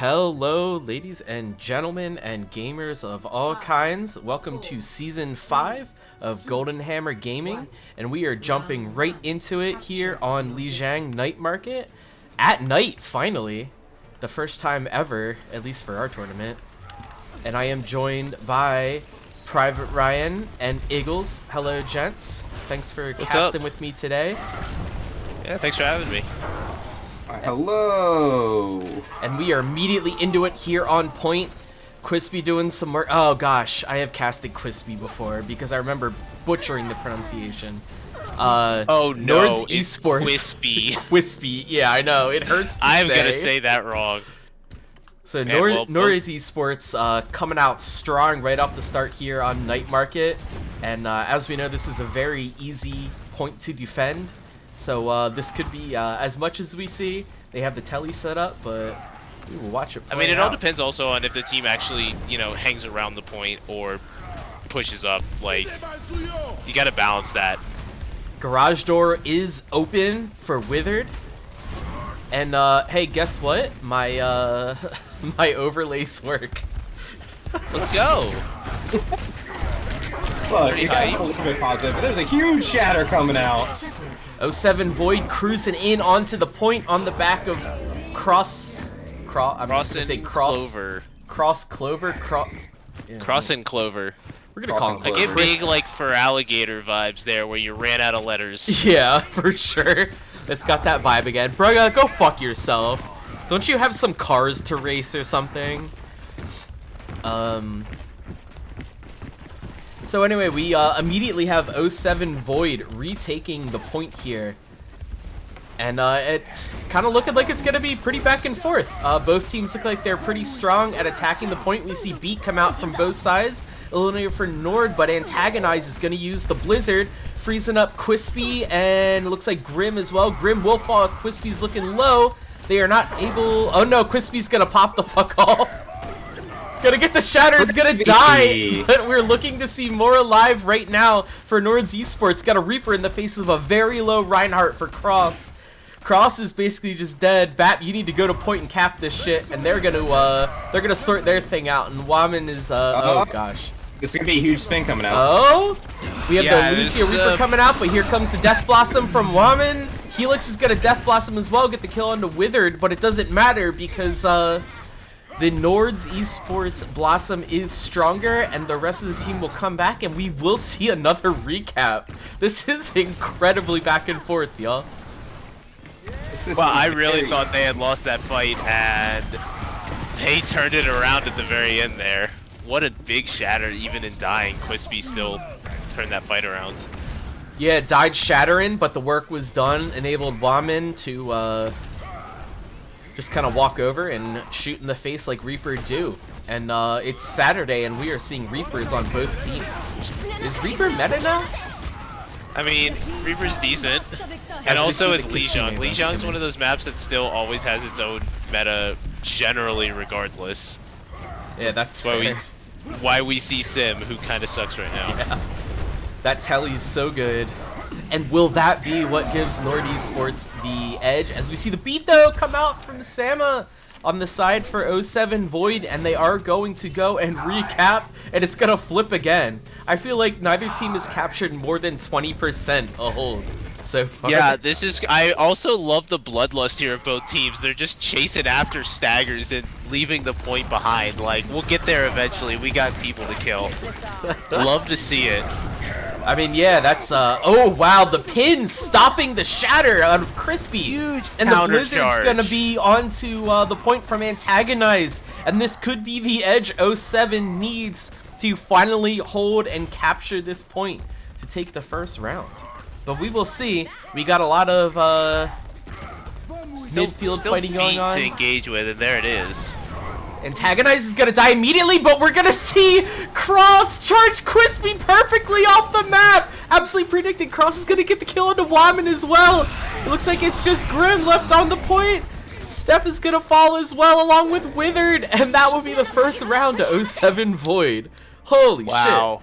Hello, ladies and gentlemen and gamers of all kinds. Welcome to Season 5 of Golden Hammer Gaming, and we are jumping right into it here on Lijiang Night Market. At night, finally. The first time ever, at least for our tournament. And I am joined by Private Ryan and Eagles. Hello, gents. Thanks for casting with me today. Yeah, thanks for having me. Hello. And we are immediately into it here on point. Quispy doing some work. Oh gosh, I have casted Quispy before because I remember butchering the pronunciation. Oh no, Nords Esports. Quispy. Quispy. Yeah, I know. It hurts to I'm say. gonna say that wrong. So Man, well, Nords Esports coming out strong right off the start here on Night Market. And as we know, this is a very easy point to defend. So this could be as much as we see. They have the telly set up, but we will watch it play I mean, it out. all depends also on if the team actually, hangs around the point or pushes up. Like, you gotta balance that. Garage door is open for Withered. And hey, guess what? My my overlays work. Let's go. Look, you guys are a little bit positive, but there's a huge shatter coming out. 07 Void cruising in onto the point on the back of Cross Clover. Cross and Clover. We're gonna call him. I get big, like, for alligator vibes there, where you ran out of letters. Yeah, for sure. It's got that vibe again. Bruh, go fuck yourself. Don't you have some cars to race or something? So anyway, we immediately have 07 Void retaking the point here. And it's kind of looking like it's going to be pretty back and forth. Both teams look like they're pretty strong at attacking the point. We see Beat come out from both sides. Eliminator for Nord, but Antagonize is going to use the Blizzard, freezing up Quispy, and it looks like Grim as well. Grim will fall. Quispy's looking low. They are not able... Oh no, Quispy's going to pop the fuck off. Gonna get the shatter, is gonna die, but we're looking to see more alive right now for Nords Esports. Got a Reaper in the face of a very low Reinhardt for Cross. Cross is basically just dead. Bap, you need to go to point and cap this shit, and they're gonna sort their thing out. And Waman is oh gosh, It's gonna be a huge spin coming out. Oh, we have the Lucia Reaper coming out, but here comes the Death Blossom from Waman. Helix is gonna Death Blossom as well, get the kill onto Withered, but it doesn't matter because the Nords Esports Blossom is stronger, and the rest of the team will come back, and we will see another recap. This is incredibly back and forth, y'all. Well, I really thought they had lost that fight, and they turned it around at the very end there. What a big shatter, even in dying. Quispy still turned that fight around. Yeah, it died shattering, but the work was done, enabled Waman to just kind of walk over and shoot in the face like Reaper do. And it's Saturday, and we are seeing Reapers on both teams. Is Reaper meta now? I mean, Reaper's decent. And also it's Lijiang. Lijiang's one of those maps that still always has its own meta, generally regardless. Yeah, that's why we see Sim, who kind of sucks right now. Yeah. That telly's so good. And will that be what gives Nord Esports the edge? As we see the Beat, though, come out from Sama on the side for 07 Void, and they are going to go and recap, and it's going to flip again. I feel like neither team has captured more than 20% a hold so far. Yeah, I also love the bloodlust here of both teams. They're just chasing after staggers and leaving the point behind. Like, we'll get there eventually. We got people to kill. Love to see it. I mean, yeah, that's, oh, wow, the pin stopping the shatter out of Crispy. Huge and the Blizzard's going to be onto the point from Antagonize. And this could be the edge 07 needs to finally hold and capture this point to take the first round. But we will see. We got a lot of midfield fighting going on. To engage with, and there it is. Antagonize is gonna die immediately, but we're gonna see Cross charge Quispy perfectly off the map. Absolutely predicted. Cross is gonna get the kill onto Waman as well. It looks like it's just Grim left on the point. Steph is gonna fall as well, along with Withered, and that will be the first round to 07 Void. Holy shit.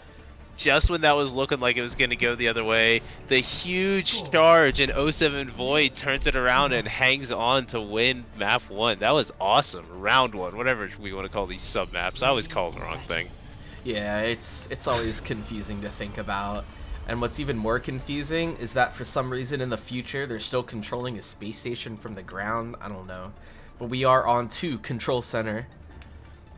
just when that was looking like it was going to go the other way, the huge charge in 07 Void turns it around and hangs on to win map 1. That was awesome. Round 1, whatever we want to call these sub maps. I always call them the wrong thing. Yeah, it's always confusing to think about. And what's even more confusing is that for some reason in the future they're still controlling a space station from the ground. I don't know. But we are on to Control Center.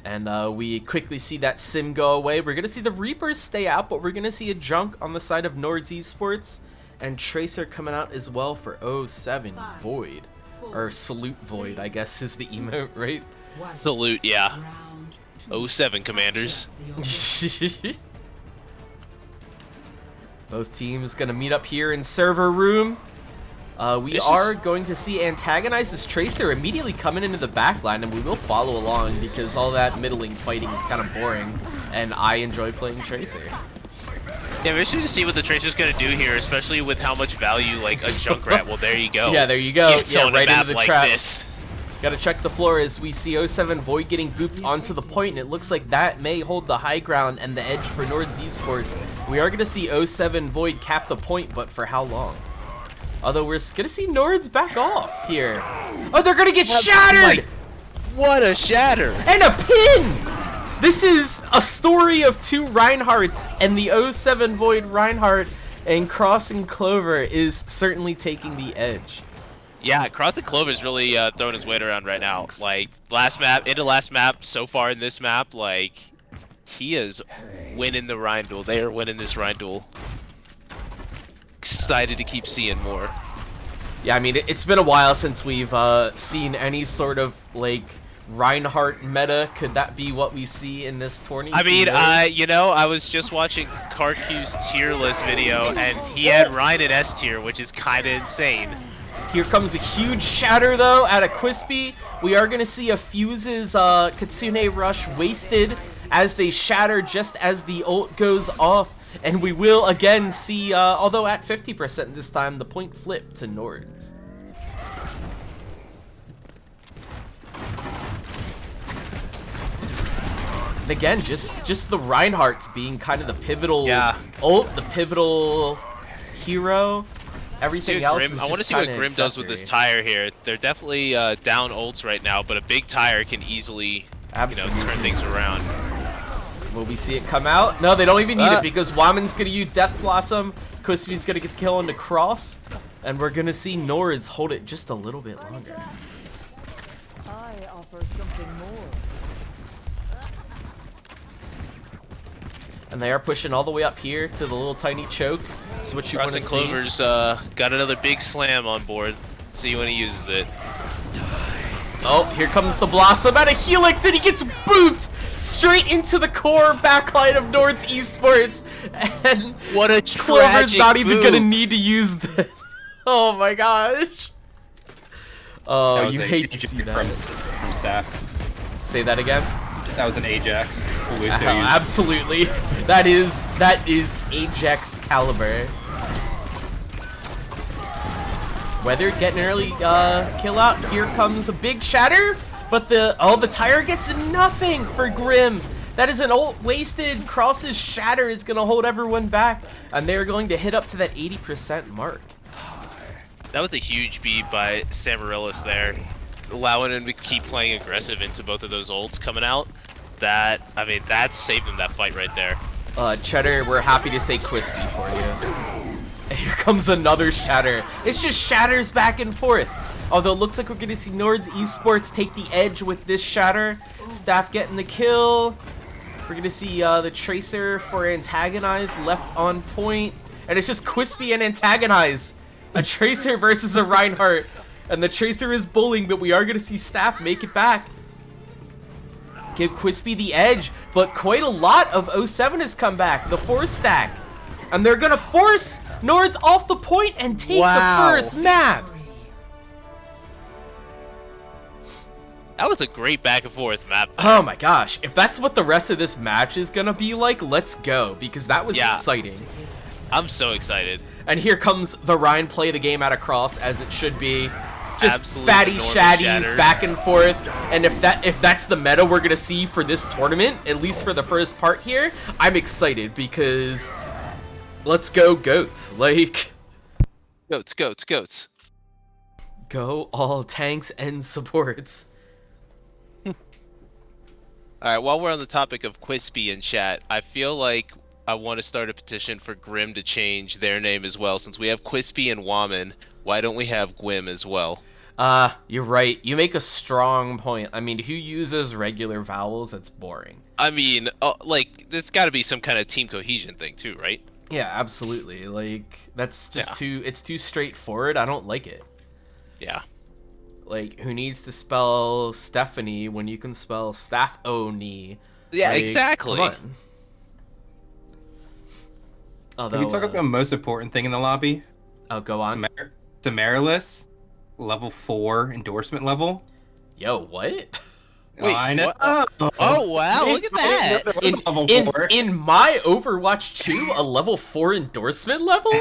And we quickly see that sim go away. We're going to see the Reapers stay out, but we're going to see a junk on the side of Nords Esports. And Tracer coming out as well for 07 Void. Or Salute Void, I guess is the emote, right? Salute, yeah. 07 Commanders. Both teams gonna meet up here in server room. We are going to see Antagonize this Tracer immediately coming into the backline, and we will follow along because all that middling fighting is kind of boring, and I enjoy playing Tracer. Yeah, we're interested to see what the Tracer's gonna do here, especially with how much value like a Junkrat. Well, there you go. Yeah, there you go. Yeah, right into the like trap. This. Gotta check the floor as we see 07 Void getting booped onto the point, and it looks like that may hold the high ground and the edge for Nords Esports. We are gonna see 07 Void cap the point, but for how long? Although we're gonna see Nords back off here. Oh, they're gonna get shattered! What a shatter! And a pin! This is a story of two Reinhardts, and the 07 Void Reinhardt and Crossing Clover is certainly taking the edge. Yeah, Crossing Clover's really throwing his weight around right now. Like, last map, so far in this map, like, he is winning the Rhine duel. They are winning this Rhine duel. Excited to keep seeing more. Yeah, I mean, it's been a while since we've seen any sort of, like, Reinhardt meta. Could that be what we see in this tourney? I mean, you know, I was just watching Karq's tier list video, and he had Rhine in S tier, which is kind of insane. Here comes a huge shatter, though, out of Quispy. We are going to see a Fuse's Kitsune Rush wasted as they shatter just as the ult goes off. And we will again see, although at 50% this time, the point flip to Nords. And again, just the Reinhardts being kind of the pivotal ult, the pivotal hero. Everything else is just I want to see what Grim does with this tire here. They're definitely down ults right now, but a big tire can easily, turn things around. Will we see it come out? No, they don't even need it because Waman's going to use Death Blossom. Crispy's going to get the kill on the cross. And we're going to see Nords hold it just a little bit longer. I offer something more. And they are pushing all the way up here to the little tiny choke. So what you want to see. Clover's got another big slam on board. See when he uses it. Oh, here comes the Blossom out of Helix, and he gets booped straight into the core backline of Nords Esports. And what a Clover's not even gonna need to use this. Oh my gosh. Oh, you hate to see that. From staff. Say that again. That was an Ajax. Absolutely. That is Ajax caliber. Weather getting an early kill out. Here comes a big shatter, but the tire gets nothing for Grim. That is an ult wasted. Cross's shatter is gonna hold everyone back, and they're going to hit up to that 80% mark. That was a huge beat by Samarillis there, allowing him to keep playing aggressive into both of those ults coming out. That saved him that fight right there. Cheddar, we're happy to say Quispy for you. And here comes another shatter. It's just shatters back and forth. Although it looks like we're going to see Nords Esports take the edge with this shatter. Staff getting the kill. We're going to see the Tracer for Antagonize left on point. And it's just Quispy and Antagonize. A Tracer versus a Reinhardt. And the Tracer is bullying, but we are going to see Staff make it back. Give Quispy the edge. But quite a lot of 07 has come back. The 4-stack. And they're going to force Nords off the point and take the first map. That was a great back and forth map. Oh my gosh. If that's what the rest of this match is going to be like, let's go. Because that was exciting. I'm so excited. And here comes the Ryan play the game out of cross as it should be. Just Absolute fatty enormous shaddies shatter. back and forth. And if that's the meta we're gonna see for this tournament, at least for the first part here, I'm excited because let's go goats. Like, Goats. go all tanks and supports. Alright, while we're on the topic of Quispy in chat, I feel like I want to start a petition for Grim to change their name as well. Since we have Quispy and Waman, why don't we have Gwym as well? You're right. You make a strong point. I mean, who uses regular vowels? That's boring. I mean, like, there's got to be some kind of team cohesion thing too, right? Yeah, absolutely. Like, that's just it's too straightforward. I don't like it. Yeah. Like, who needs to spell Stephanie when you can spell Staff-O-Knee? Yeah, Like, exactly. Come on. Although, Can we talk about the most important thing in the lobby? Oh, go on. Samarilis, level 4 endorsement level. Yo, what? Wait, I know. what? Oh, wow, look at that. Level 4. In my Overwatch 2, a level 4 endorsement level?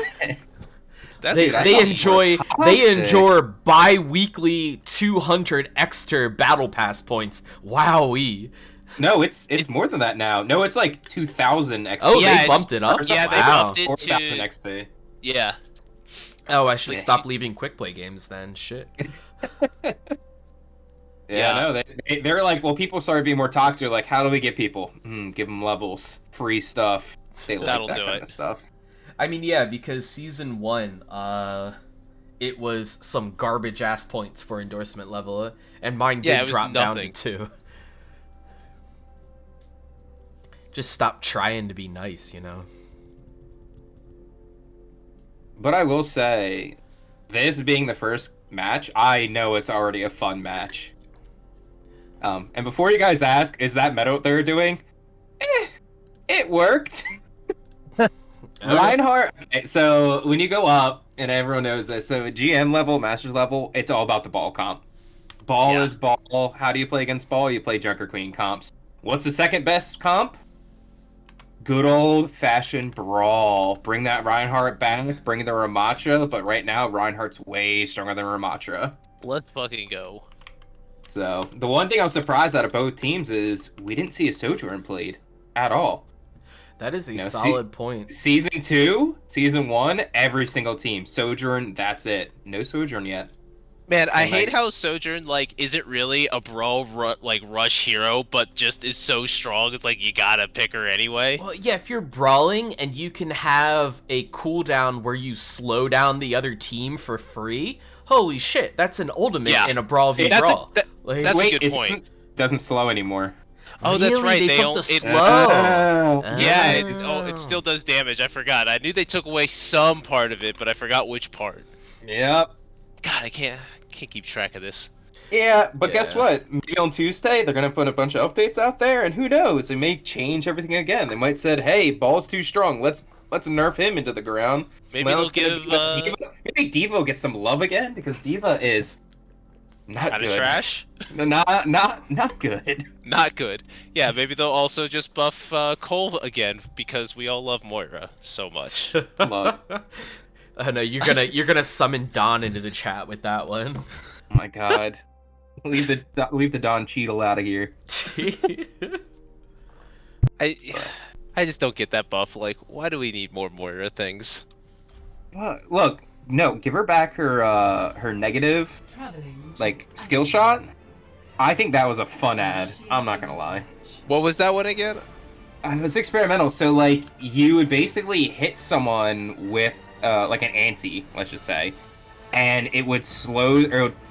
That's They enjoy bi-weekly 200 extra battle pass points. Wowee. No, it's more than that now. No, it's like 2,000 XP. Oh, Yeah, they bumped it up? Yeah, they Wow. bumped it 4,000 to... XP. Yeah. Oh, I should Yeah. stop leaving quick play games then. Shit. Yeah, no, they're like, well, people started being more toxic. Like, how do we get people? Give them levels, free stuff. They like That'll that do kind it. of stuff. I mean, yeah, because season 1, it was some garbage ass points for endorsement level, and mine Yeah, it did was drop down to nothing. 2. Just stop trying to be nice, you know? But I will say, this being the first match, I know it's already a fun match. And before you guys ask, is that meta what they're doing? It worked. Reinhardt. Okay, so when you go up, and everyone knows this, so GM level, Masters level, it's all about the ball comp. Ball Yeah. is ball. How do you play against ball? You play Junker Queen comps. What's the second best comp? Good old-fashioned brawl. Bring that Reinhardt back. Bring the Ramattra. But right now, Reinhardt's way stronger than Ramattra. Let's fucking go. So the one thing I was surprised out of both teams is we didn't see a Sojourn played at all. That is a No, solid point. Season 2, Season 1, every single team. Sojourn, that's it. No Sojourn yet. Man, I And hate like- how Sojourn, like, isn't really a brawl, like, rush hero, but just is so strong, it's like, you gotta pick her anyway. Well, yeah, if you're brawling and you can have a cooldown where you slow down the other team for free, holy shit, that's an ultimate Yeah. in a Brawl v That's Brawl. a Like, good it point. doesn't slow anymore. Oh, that's really? right, They they took don't- the it- slow. Yeah, Oh. it still does damage, I forgot. I knew they took away some part of it, but I forgot which part. Yep. God, I can't keep track of this. Yeah, but guess Yeah. what? Maybe on Tuesday, they're going to put a bunch of updates out there, and who knows? They may change everything again. They might said, hey, Ball's too strong. Let's nerf him into the ground. Maybe Well, they'll it's gonna give, be like Diva. Maybe Diva gets some love again, because Diva is not Kinda good. trash? No, not good. Not good. Yeah, maybe they'll also just buff Cole again, because we all love Moira so much. Love. Oh no, you're gonna summon Don into the chat with that one. Oh my god. Leave the Don Cheadle out of here. I just don't get that buff. Like, why do we need more Moira things? Look, no, give her back her negative, like, skill shot. I think that was a fun ad. I'm not gonna lie. What was that one again? It was experimental, so, like, you would basically hit someone with, like, an ante, let's just say, and it would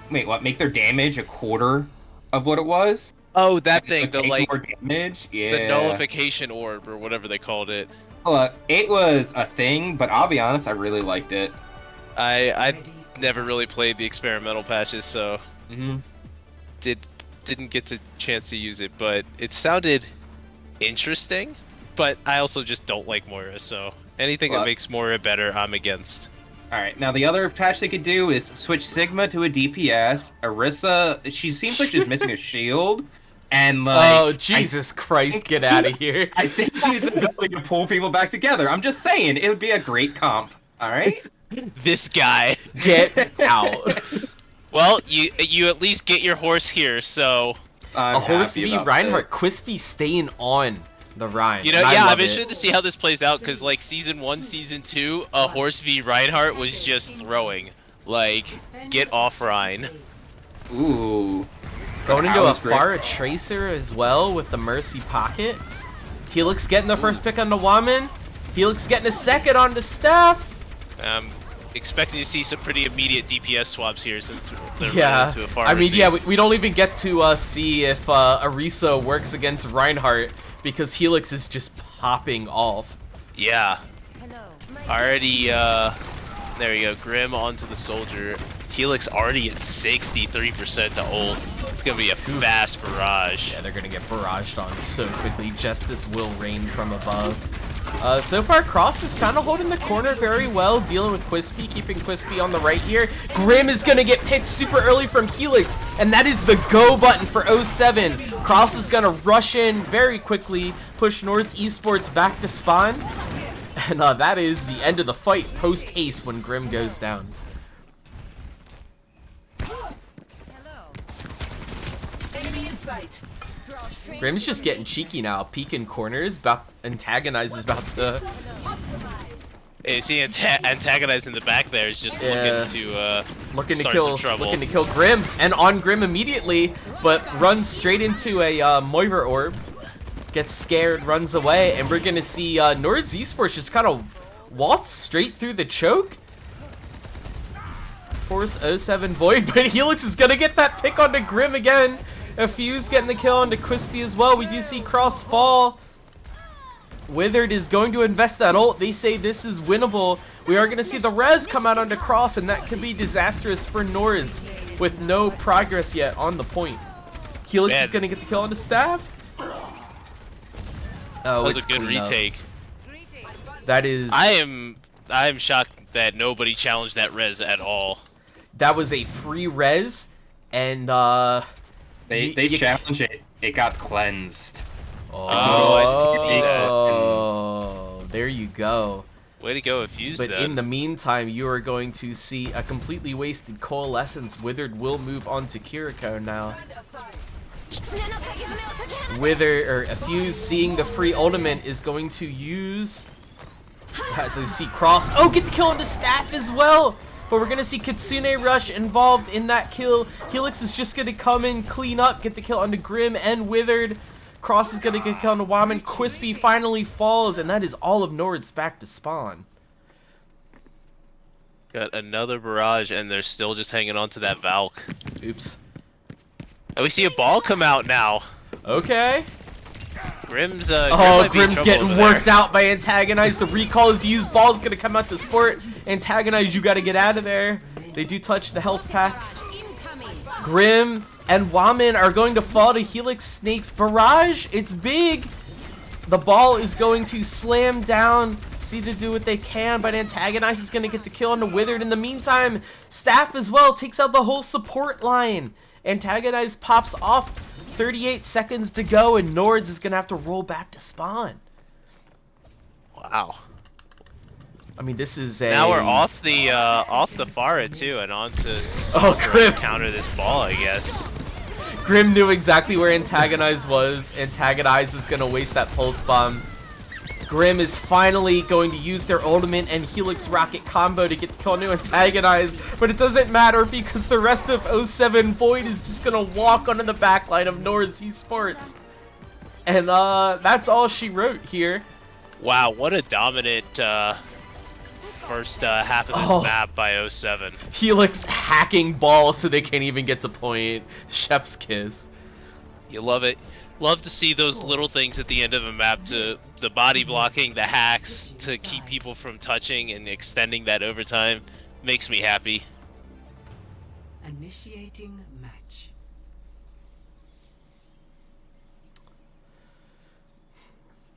make their damage a quarter of what it was? Oh, that It thing, would the, take like, more damage? Yeah. the nullification orb, or whatever they called it. Look, it was a thing, but I'll be honest, I really liked it. I never really played the experimental patches, so didn't get the chance to use it, but it sounded interesting. But I also just don't like Moira, so anything that Look. makes Moira better, I'm against. Alright, now the other patch they could do is switch Sigma to a DPS. Orisa, she seems like she's missing a shield. And like, Oh Jesus Christ, get out of here. I think she's ability to pull people back together. I'm just saying, it would be a great comp. Alright? This guy. Get out. Well, you at least get your horse here, so... I'm A horse happy v about Reinhardt. this. Quispy staying on the Rhine. You know, and I yeah, love I'm interested it. to see how this plays out, because, like, Season 1, Season 2, a horse v Reinhardt was just throwing. Like, get off Rhine. Ooh. Going into That a was great. Pharah Tracer as well with the Mercy Pocket. Helix getting the first pick on the Waman. Helix getting a second on the Staff. I'm expecting to see some pretty immediate DPS swaps here since they're Yeah, running into a pharmacy. I mean, yeah, we don't even get to see if Arisa works against Reinhardt because Helix is just popping off. Yeah. Hello. Already, there you go, Grim onto the Soldier. Helix already at 63% to ult. It's gonna be a fast barrage. Yeah, they're gonna get barraged on so quickly. Justice will rain from above. So far, Cross is kind of holding the corner very well, dealing with Quispy, keeping Quispy on the right here. Grim is gonna get picked super early from Helix, and that is the go button for 07. Cross is gonna rush in very quickly, push Nords Esports back to spawn, and that is the end of the fight post-haste when Grim goes down. Grim's just getting cheeky now, peeking corners, Antagonize is about to... You see Antagonize in the back there is just looking to start some trouble. Looking to kill Grim, and on Grim immediately, but runs straight into a Moira orb, gets scared, runs away, and we're gonna see Nords Esports just kind of waltz straight through the choke. Force 07 Void, but Helix is gonna get that pick onto Grim again. A Fuse getting the kill onto Quispy as well. We do see Cross fall. Withered is going to invest that ult. They say this is winnable. We are going to see the res come out onto Cross, and that could be disastrous for Nords with no progress yet on the point. Helix is going to get the kill on the Staff. Oh, that was it's a good clean up. retake. That is... I am shocked that nobody challenged that res at all. That was a free res, and They challenged it. It got cleansed. Oh, there you go. Way to go, Fuse. But then. in the meantime, you are going to see a completely wasted Coalescence. Withered will move on to Kiriko now. A Fuse seeing the free ultimate is going to use... As you see Cross... Oh, get the kill on the Staff as well! But we're going to see Kitsune Rush involved in that kill. Helix is just going to come in, clean up, get the kill onto Grim and Withered. Cross is going to get kill onto Waman. Quispy finally falls, and that is all of Nords back to spawn. Got another barrage, and they're still just hanging on to that Valk. Oops. And we see a ball come out now. Okay. Grim's Grim's getting worked out by Antagonize. The recall is used. Ball's gonna come out to support. Antagonize, you gotta get out of there. They do touch the health pack. Grim and Waman are going to fall to Helix Snake's barrage. It's big. The ball is going to slam down. See to do what they can, but Antagonize is gonna get the kill on the Withered. In the meantime, Staff as well takes out the whole support line. Antagonize pops off. 38 seconds to go, and Nords is gonna have to roll back to spawn. Wow. I mean, this is a... Now we're off the Pharah too, and on to Grim. counter this ball, I guess. Grim knew exactly where Antagonize was. Antagonize is gonna waste that pulse bomb. Grim is finally going to use their ultimate and Helix Rocket combo to get the kill to Antagonize, but it doesn't matter because the rest of 07 Void is just gonna walk onto the backline of Nords Esports. And that's all she wrote here. Wow, what a dominant first half of this map by 07. Helix hacking balls so they can't even get to point. Chef's kiss. You love it. Love to see those little things at the end of a map, to the body blocking, the hacks to keep people from touching and extending that overtime. Makes me happy. Initiating match.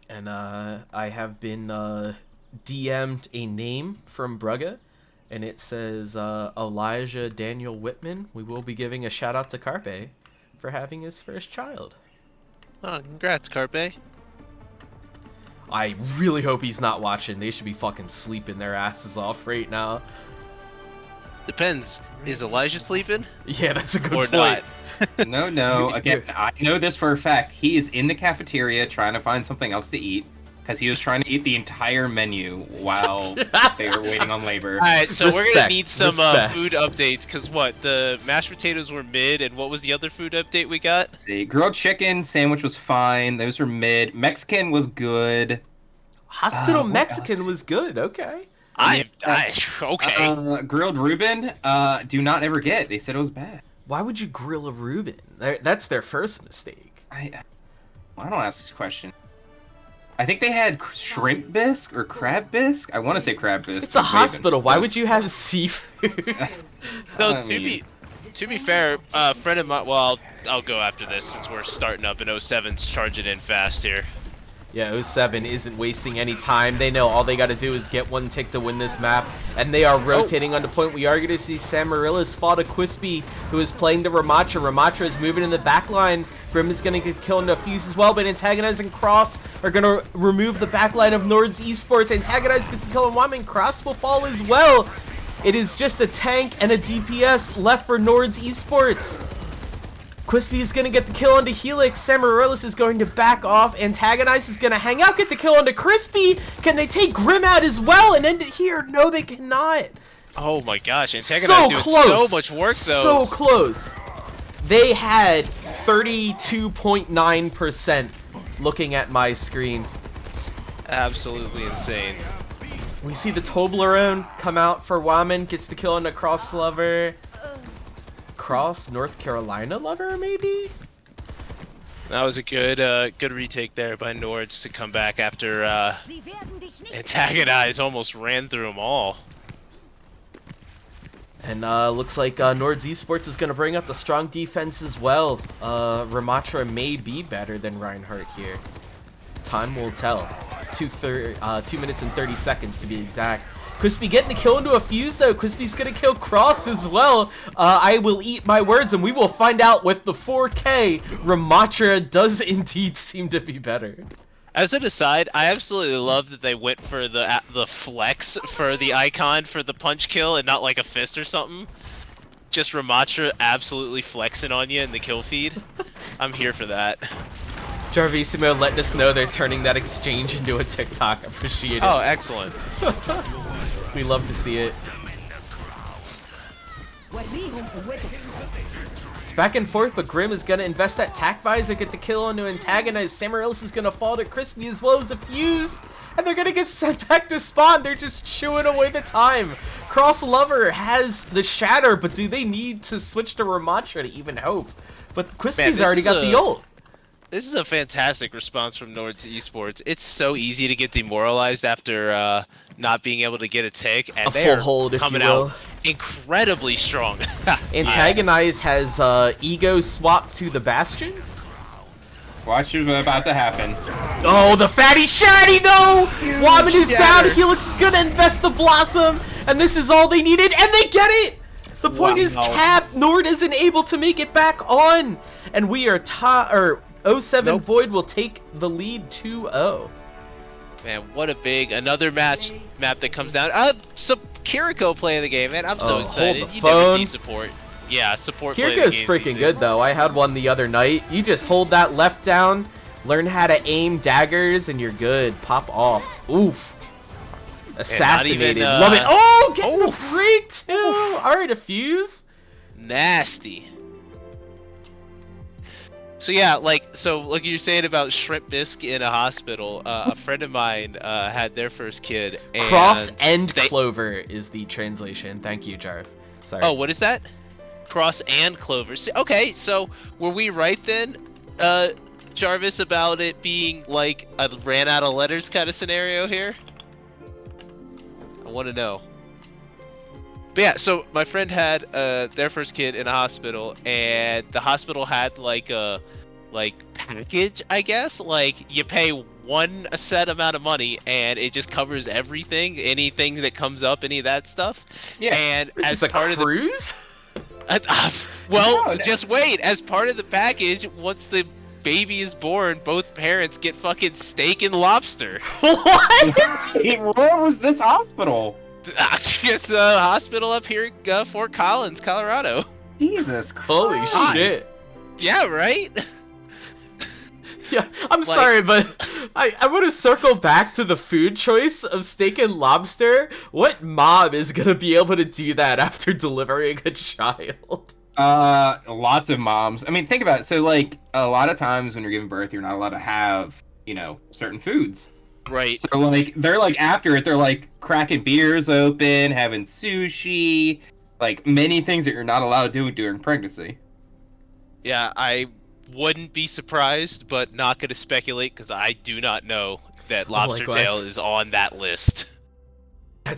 And I have been DM'd a name from Brugge, and it says Elijah Daniel Whitman. We will be giving a shout out to Carpe for having his first child. Oh, congrats, Carpe. I really hope he's not watching. They should be fucking sleeping their asses off right now. Depends. Is Elijah sleeping? Yeah, that's a good Or point. not? No. Again, I know this for a fact. He is in the cafeteria trying to find something else to eat because he was trying to eat the entire menu while they were waiting on labor. Alright, so we're gonna Respect, need some respect. food updates, because what? The mashed potatoes were mid, and what was the other food update we got? Let's see, grilled chicken sandwich was fine. Those were mid. Mexican was good. Hospital what Mexican else? was good. Okay. Okay. Grilled Reuben, do not ever get. They said it was bad. Why would you grill a Reuben? That's their first mistake. I don't ask this question. I think they had shrimp bisque or crab bisque. I want to say crab bisque. It's a but Raven. hospital. Why would you have seafood? So I mean- to be fair, a friend of mine. Well, I'll go after this since we're starting up, and 07's charging in fast here. Yeah, 07 isn't wasting any time. They know all they got to do is get one tick to win this map, and they are rotating on the point. We are going to see Samarillas fall to Quispy, who is playing the Ramatra. Ramatra is moving in the back line. Grim is going to get killed into a fuse as well, but Antagonize and Cross are going to remove the back line of Nords Esports. Antagonize gets the kill on Wam, and Cross will fall as well. It is just a tank and a DPS left for Nords Esports. Quispy is going to get the kill onto Helix. Samarillas is going to back off. Antagonize is going to hang out, get the kill onto Crispy. Can they take Grim out as well and end it here? No, they cannot. Oh my gosh, Antagonize doing so much work though. So close. They had 32.9% looking at my screen. Absolutely insane. We see the Toblerone come out for Waman, gets the kill on the Cross Lover. Cross North Carolina Lover, maybe? That was a good good retake there by Nords to come back after Antagonize almost ran through them all. And looks like Nords Esports is going to bring up the strong defense as well. Ramatra may be better than Reinhardt here. Time will tell. 2 minutes and 30 seconds to be exact. Crispy getting the kill into a fuse though. Crispy's going to kill Cross as well. I will eat my words and we will find out with the 4K. Ramatra does indeed seem to be better. As an aside, I absolutely love that they went for the flex for the icon for the punch kill and not like a fist or something. Just Ramatra absolutely flexing on you in the kill feed. I'm here for that. Jarvisimo letting us know they're turning that exchange into a TikTok. Appreciate it. Oh, excellent. We love to see it. It's back and forth, but Grim is going to invest that tack visor, get the kill onto Antagonize. Samarillas is going to fall to Crispy as well as a fuse. And they're going to get sent back to spawn. They're just chewing away the time. Cross Lover has the shatter, but do they need to switch to Ramatra to even hope? But Crispy's already got the ult. This is a fantastic response from Nords Esports. It's so easy to get demoralized after not being able to get a tick, and A they full are hold, if coming you will. out incredibly strong. Antagonize has ego swapped to the Bastion. Watch what's about to happen. Oh, the fatty shatty though! Woman is down, Helix is gonna invest the Blossom, and this is all they needed, and they get it! The point is capped, Nord isn't able to make it back on! And we are 07 Void will take the lead 2-0. Man, what a big another map that comes down. So Kiriko playing the game, man. I'm so excited. Hold the You phone. never see support. Yeah, support. Kiriko's freaking good though. I had one the other night. You just hold that left down, learn how to aim daggers, and you're good. Pop off. Oof. Assassinated. Even, Love it. Oh, getting the break too. Alright, a fuse. Nasty. So yeah, like you were saying about shrimp bisque in a hospital. A friend of mine had their first kid. And Cross and Clover is the translation. Thank you, Jarv. Sorry. Oh, what is that? Cross and Clover. Okay, so were we right then, Jarvis, about it being like a ran out of letters kind of scenario here? I want to know. But yeah, so my friend had their first kid in a hospital, and the hospital had like a package, I guess. Like you pay a set amount of money, and it just covers everything, anything that comes up, any of that stuff. Yeah. And Is as this a part cruise? well, just wait. As part of the package, once the baby is born, both parents get fucking steak and lobster. What? Where was this hospital? Just the hospital up here in Fort Collins, Colorado. Jesus Christ. Holy shit. Yeah, right? Yeah, I'm sorry, but I want to circle back to the food choice of steak and lobster. What mom is going to be able to do that after delivering a child? Lots of moms. I mean, think about it. So, like, a lot of times when you're giving birth, you're not allowed to have, you know, certain foods. Right. So, like, they're, like, after it, they're, like, cracking beers open, having sushi, like, many things that you're not allowed to do during pregnancy. Yeah, I wouldn't be surprised, but not going to speculate because I do not know that lobster tail is on that list.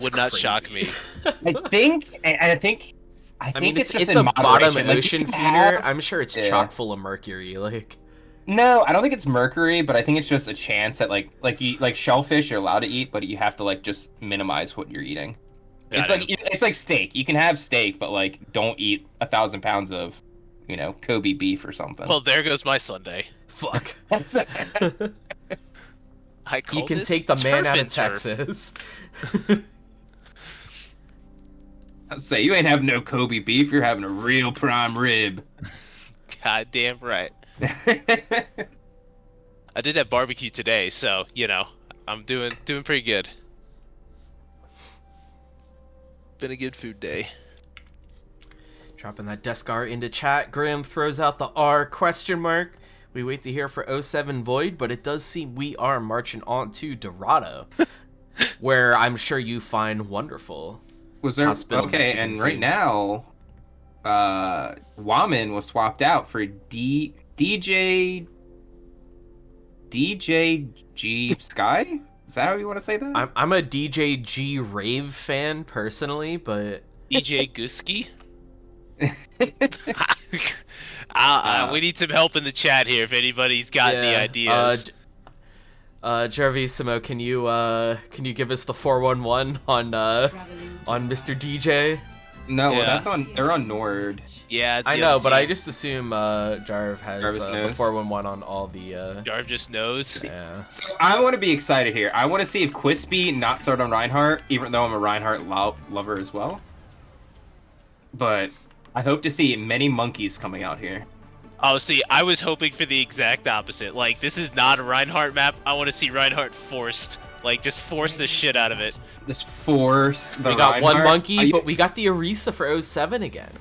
Would not shock me. I think it's just a in bottom moderation. Like, ocean feeder. I'm sure it's chock full of mercury. Like, no, I don't think it's mercury, but I think it's just a chance that like shellfish you're allowed to eat, but you have to like just minimize what you're eating. It's like steak. You can have steak, but like don't eat 1,000 pounds of, you know, Kobe beef or something. Well, there goes my Sunday. fuck. You can take the man out of Texas. I'll say you ain't having no Kobe beef. You're having a real prime rib. Goddamn right. I did have barbecue today, so you know I'm doing pretty good. Been a good food day. Dropping that desk R into chat. Graham throws out the R question mark. We wait to hear for 07 Void, but it does seem we are marching on to Dorado, where I'm sure you find wonderful. Was there hospital okay? Mexican And right food. now, Waman was swapped out for DJ G Sky. Is that how you want to say that? I'm a DJG rave fan personally, but DJ Guski. We need some help in the chat here if anybody's got any ideas. Jarvisimo, can you give us the 411 on Mr. DJ? No, Yeah. they're on Nord. Yeah, it's I the know, other but team. I just assume Jarv has Jarvis the knows. 411 on all the. Jarv just knows. Yeah. So I want to be excited here. I want to see if Quispy not start on Reinhardt, even though I'm a Reinhardt lover as well. But I hope to see many monkeys coming out here. Oh, see, I was hoping for the exact opposite. Like, this is not a Reinhardt map. I want to see Reinhardt forced. Like, just force the shit out of it. Just force the We got one Reinhardt. monkey, but we got the Orisa for 07 again.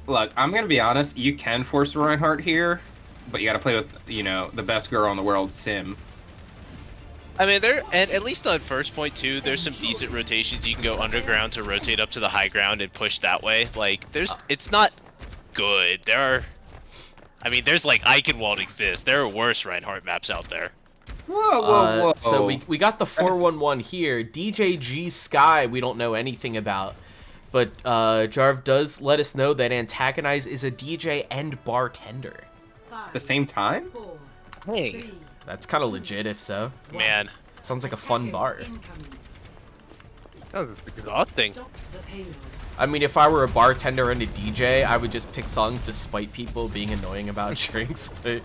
Look, I'm gonna be honest. You can force Reinhardt here, but you got to play with, you know, the best girl in the world, Sim. I mean, at least on first point too, there's some decent rotations. You can go underground to rotate up to the high ground and push that way. Like, it's not good. There's like Eichenwald exists. There are worse Reinhardt maps out there. Whoa. So we got the 411 here. DJG Sky we don't know anything about. But Jarv does let us know that Antagonize is a DJ and bartender. At the same time? Hey. That's kind of legit if so. Man, Sounds like a fun bar. that was exhausting. I mean, if I were a bartender and a DJ, I would just pick songs to spite people being annoying about drinks, but...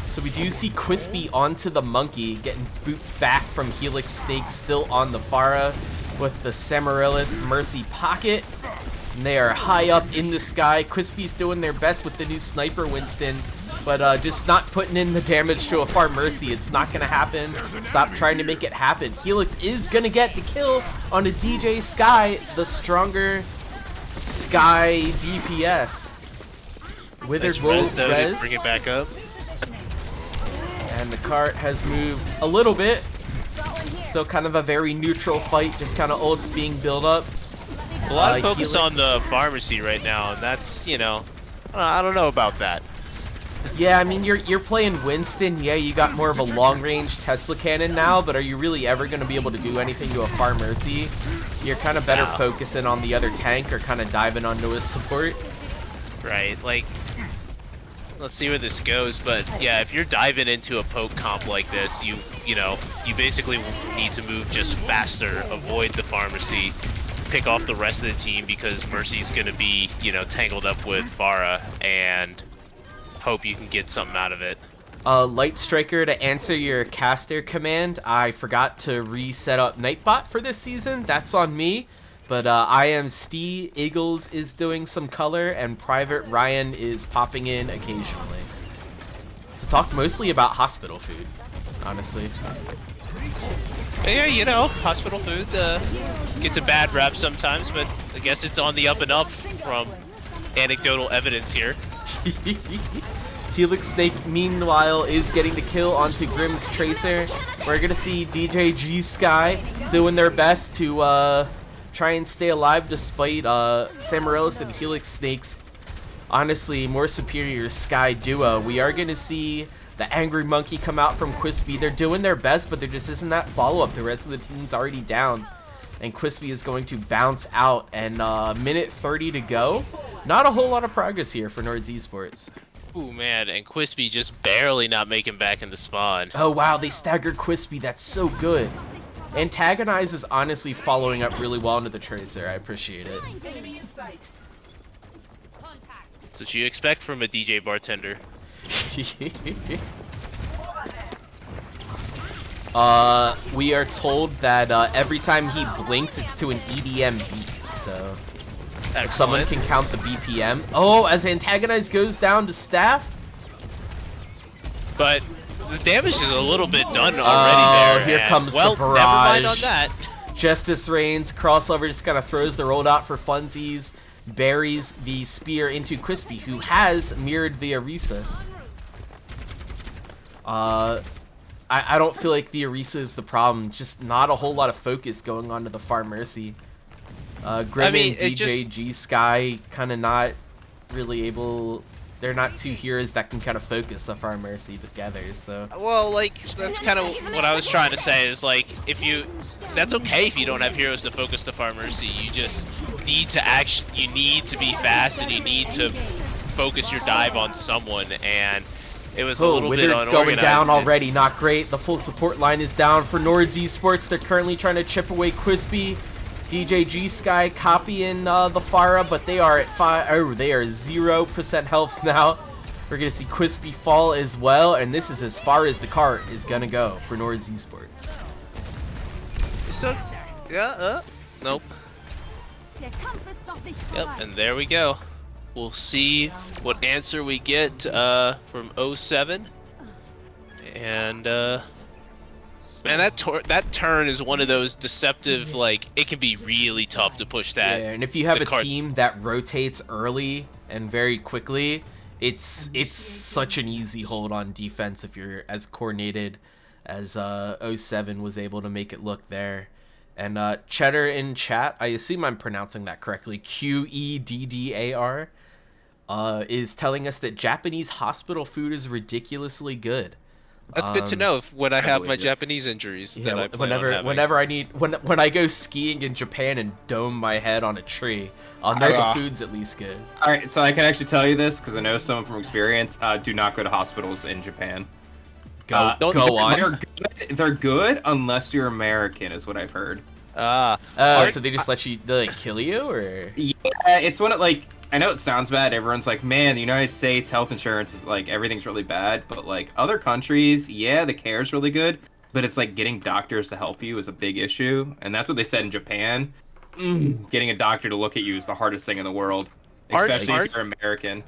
So we do see Quispy onto the monkey, getting booped back from Helix Snake, still on the Pharah with the Samarillis Mercy Pocket. And they are high up in the sky. Quispy's doing their best with the new Sniper Winston, but just not putting in the damage to a Far Mercy. It's not going to happen. Stop trying to make it happen. Helix is going to get the kill on a DJ Sky, the stronger Sky DPS. Withered will Res, though, to res. bring it back up. And the cart has moved a little bit. Still kind of a very neutral fight, just kind of ults being built up. A lot of focus Helix. on the pharmacy right now, and that's, you know, I don't know about that. Yeah, I mean, you're playing Winston. Yeah, you got more of a long-range Tesla cannon now, but are you really ever going to be able to do anything to a Far Mercy? You're kind of better focusing on the other tank or kind of diving onto his support. Right, like, let's see where this goes, but yeah, if you're diving into a poke comp like this, you basically need to move just faster, avoid the pharmacy, pick off the rest of the team because Mercy's gonna be, tangled up with Pharah, and hope you can get something out of it. Light Striker, to answer your caster command, I forgot to reset up Nightbot for this season. That's on me. But I am Steve, Eagles is doing some color, and Private Ryan is popping in occasionally. To talk mostly about hospital food, honestly. Yeah, you know, hospital food gets a bad rap sometimes, but I guess it's on the up and up from anecdotal evidence here. Helix Snake, meanwhile, is getting the kill onto Grimm's Tracer. We're going to see GHG Sky doing their best to try and stay alive despite Samarillis and Helix Snake's honestly more superior Sky duo. We are going to see the Angry Monkey come out from Quispy. They're doing their best, but there just isn't that follow-up. The rest of the team's already down, and Quispy is going to bounce out, and minute 30 to go. Not a whole lot of progress here for Nords Esports. Ooh, man, and Quispy just barely not making back in the spawn. Oh, wow, they staggered Quispy. That's so good. Antagonize is honestly following up really well into the Tracer. I appreciate it. That's what you expect from a DJ bartender. We are told that every time he blinks, it's to an EDM beat. So if someone can count the BPM. Oh, as Antagonize goes down to Staff. But the damage is a little bit done already there. Here comes the barrage. Never mind on that. Justice reigns. Crossover just kind of throws the rolled out for funsies. Buries the spear into Quispy, who has mirrored the Orisa. I don't feel like the Orisa is the problem. Just not a whole lot of focus going on to the Far Mercy. Grim and DJG Sky kind of not really able. They're not two heroes that can kind of focus a Far Mercy together. So. Well, like that's kind of what I was trying to say. Is like that's okay if you don't have heroes to focus the Far Mercy. You just need to you need to be fast, and you need to focus your dive on someone. And it was a little bit unorganized. Going down already, not great. The full support line is down for Nords Esports. They're currently trying to chip away Quispy. DJG Sky copying the Pharah, but they are at they are 0% health now. We're gonna see Quispy fall as well, and this is as far as the cart is gonna go for Nords Esports. So, yeah, nope. Yep, and there we go. We'll see what answer we get from 07. And man, that turn is one of those deceptive, like, it can be really tough to push that. Yeah, and if you have a team that rotates early and very quickly, it's such an easy hold on defense if you're as coordinated as 07 was able to make it look there. And Cheddar in chat, I assume I'm pronouncing that correctly, QEDDAR, is telling us that Japanese hospital food is ridiculously good. That's good to know when I have my Japanese injuries that I plan on having. Whenever I need, when I go skiing in Japan and dome my head on a tree, I'll know the food's at least good. All right, so I can actually tell you this because I know someone from experience. Do not go to hospitals in Japan. Go on. They're good unless you're American, is what I've heard. So they just let you, they like kill you, or? Yeah, it's one of like. I know it sounds bad. Everyone's like, man, the United States health insurance is like, everything's really bad. But like other countries, yeah, the care is really good. But it's like getting doctors to help you is a big issue. And that's what they said in Japan. Getting a doctor to look at you is the hardest thing in the world. Especially if you're American.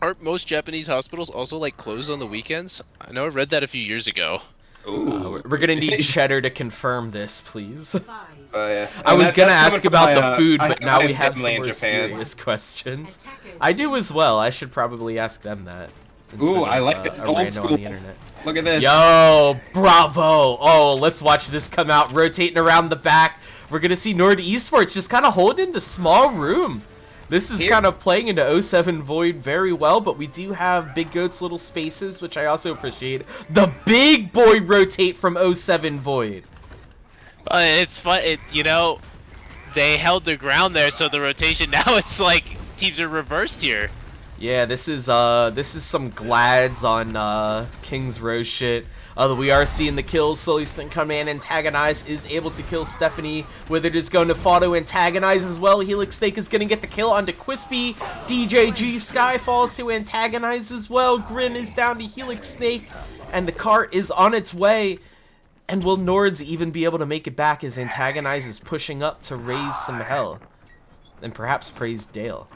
Aren't most Japanese hospitals also like closed on the weekends? I know I read that a few years ago. Ooh. We're going to need Cheddar to confirm this, please. Yeah. I was going to ask about the food, but now we have some more serious questions. I do as well. I should probably ask them that. Ooh, I like this old school. On the internet. Look at this. Yo, bravo. Oh, let's watch this come out. Rotating around the back. We're going to see Nord Esports just kind of holding the small room. This is kind of playing into 07 Void very well, but we do have Big Goat's little spaces, which I also appreciate. The big boy rotate from 07 Void. It's fun. You know, they held their ground there, so the rotation now it's like teams are reversed here. Yeah, this is some Glads on King's Row shit. Although we are seeing the kills slowly come in. Antagonize is able to kill Stephanie. Wizard is going to follow Antagonize as well. Helix Snake is going to get the kill onto Quispy. DJG Sky falls to Antagonize as well. Grim is down to Helix Snake. And the cart is on its way. And will Nords even be able to make it back as Antagonize is pushing up to raise some hell? And perhaps praise Dale.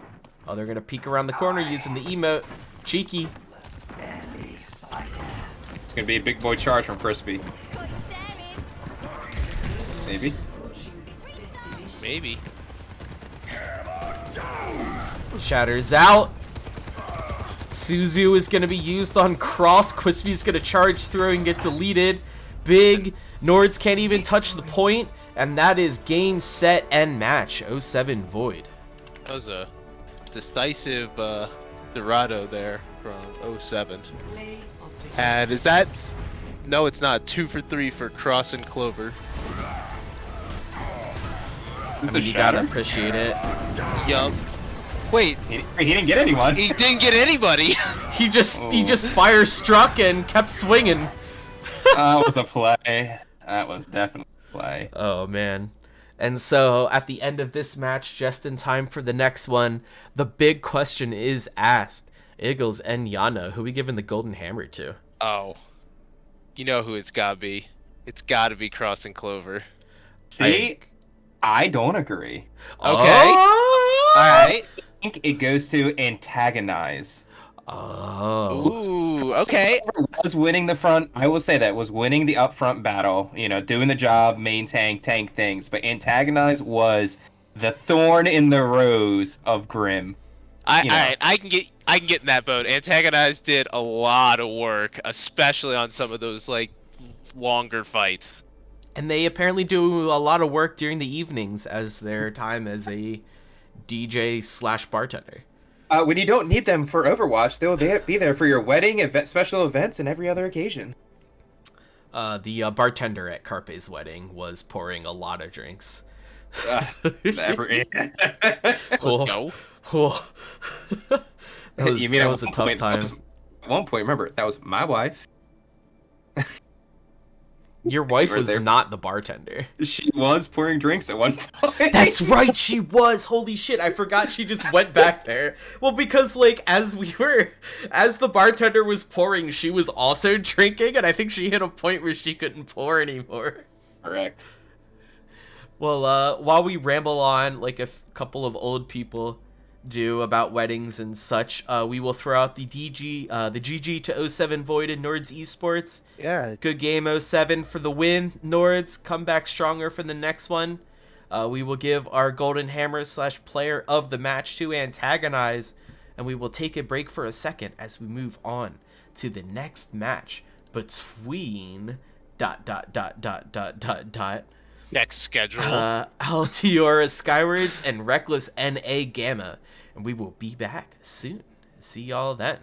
Oh, they're going to peek around the corner using the emote. Cheeky. It's going to be a big boy charge from Crispy. Maybe. Maybe. Shatters out. Suzu is going to be used on Cross. Quispy's going to charge through and get deleted. Big. Nords can't even touch the point. And that is game, set, and match. 07 Void. That was a decisive Dorado there from 07. And is that... No, it's not. 2 for 3 for Cross and Clover. I mean, you gotta appreciate it. Yup. Wait. He didn't get anyone. He didn't get anybody. He just fire struck and kept swinging. That was a play. That was definitely a play. Oh man. And so at the end of this match, just in time for the next one, the big question is asked. Eagles and Yana, who we giving the golden hammer to? Oh. You know who it's gotta be. It's gotta be Cross and Clover. See? I don't agree. Okay. Oh! Alright. I think it goes to Antagonize. Oh. Ooh, okay. Was winning the front, I will say that, was winning the upfront battle, you know, doing the job, main tank things, but Antagonize was the thorn in the rose of Grim. Alright, I can get in that boat. Antagonize did a lot of work, especially on some of those like longer fights. And they apparently do a lot of work during the evenings as their time as a DJ / bartender. When you don't need them for Overwatch, they'll be there for your wedding, special events, and every other occasion. The bartender at Carpe's wedding was pouring a lot of drinks. Never. Cool. That was a tough time. At one point, remember, that was my wife. Your wife was not the bartender. She was pouring drinks at one point. That's right, she was. Holy shit, I forgot she just went back there. Well, because like as the bartender was pouring, she was also drinking, and I think she hit a point where she couldn't pour anymore. Correct. Well, while we ramble on like a couple of old people do about weddings and such, we will throw out the GG to 07 Void and Nords Esports. Yeah. Good game, 07 for the win. Nords, come back stronger for the next one. We will give our golden hammer / player of the match to Antagonize, and we will take a break for a second as we move on to the next match between ... Next schedule. Altiora Skywards and Reckless NA Gamma. And we will be back soon. See y'all then.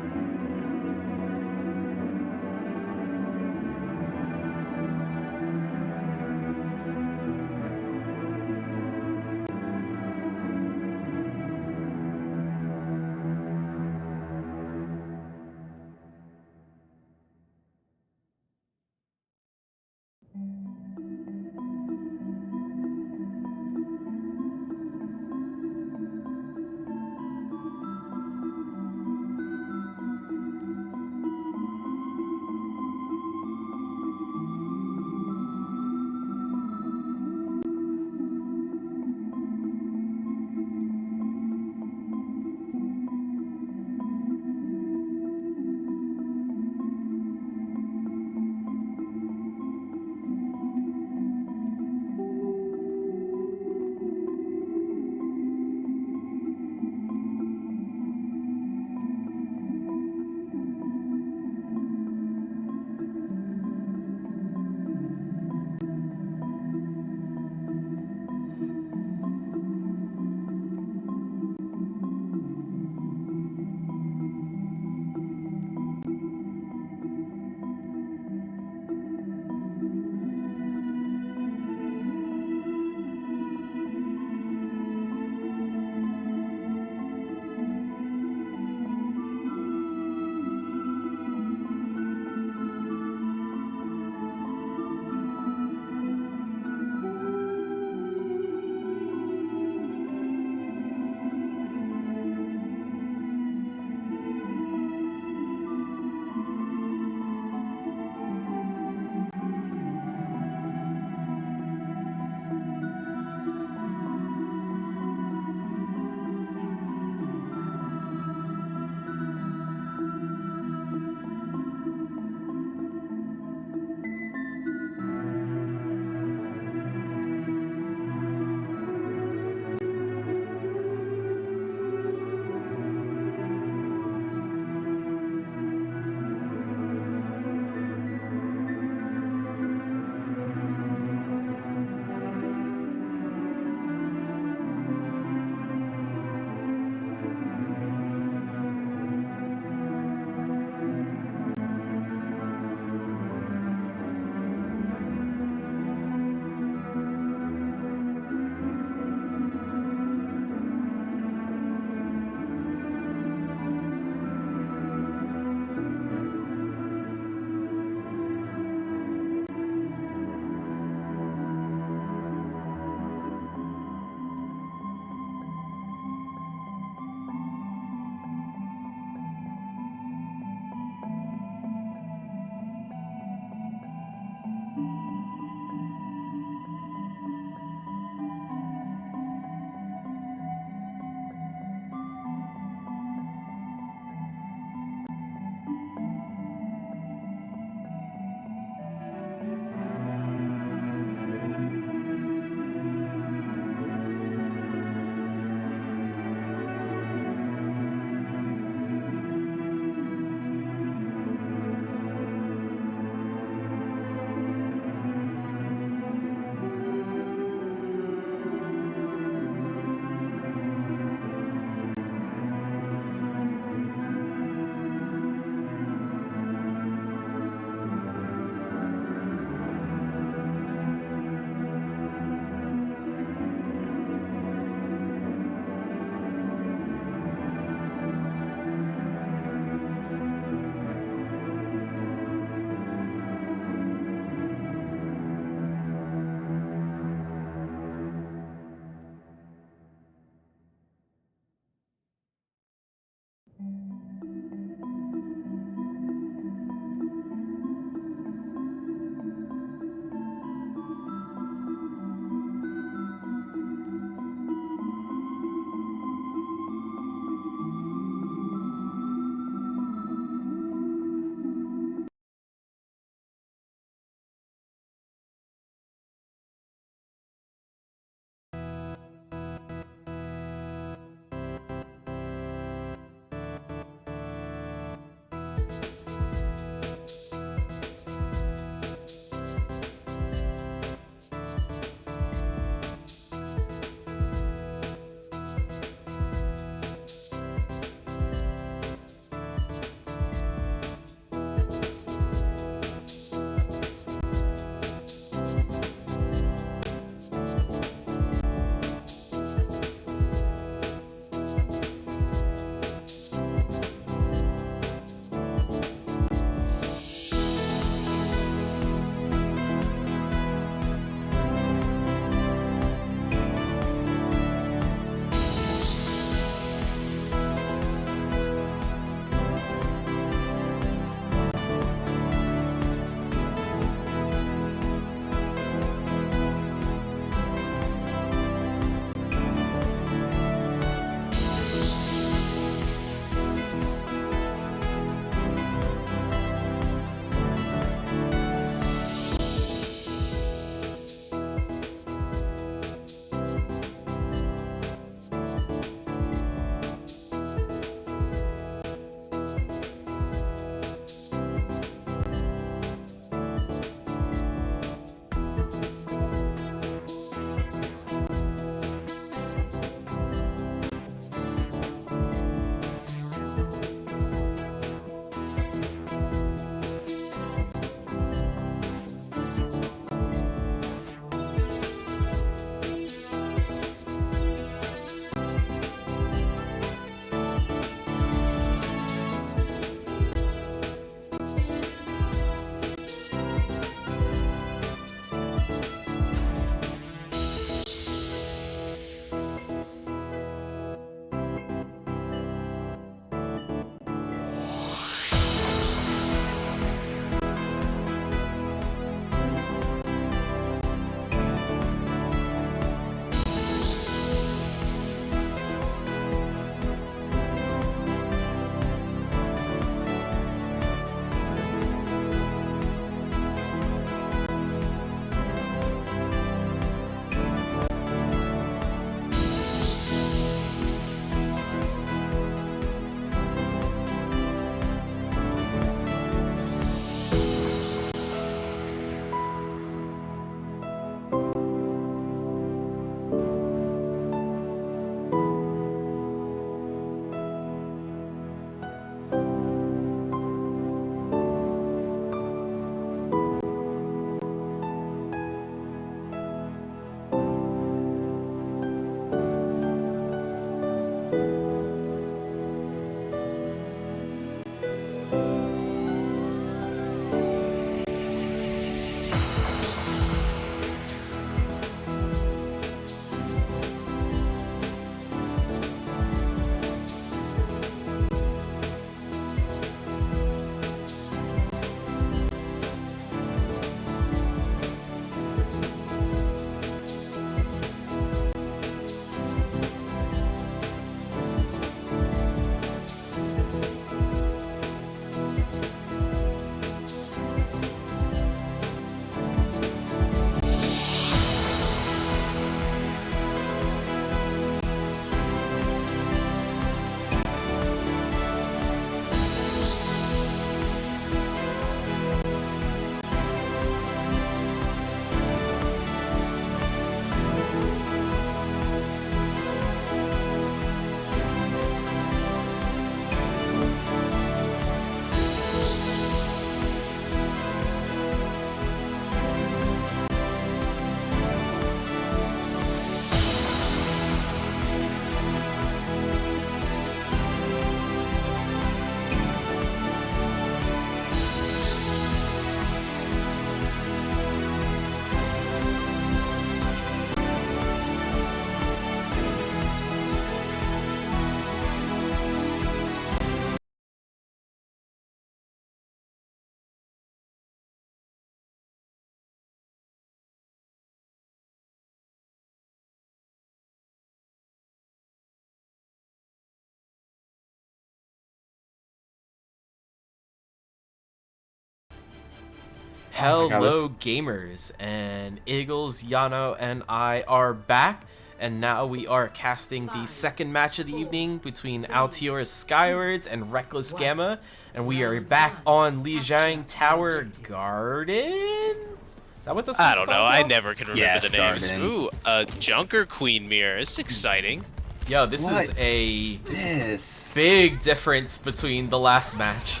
Hello gamers, and Eagles, Yano, and I are back, and now we are casting the second match of the evening between Altiora's Skywards and Reckless Gamma, and we are back on Lijiang Tower Garden? Is that what this one's I don't know, called, I y'all? never can remember Yes, the names. Garden. Ooh, a Junker Queen mirror, it's exciting. Yo, this What? is a This. big difference between the last match.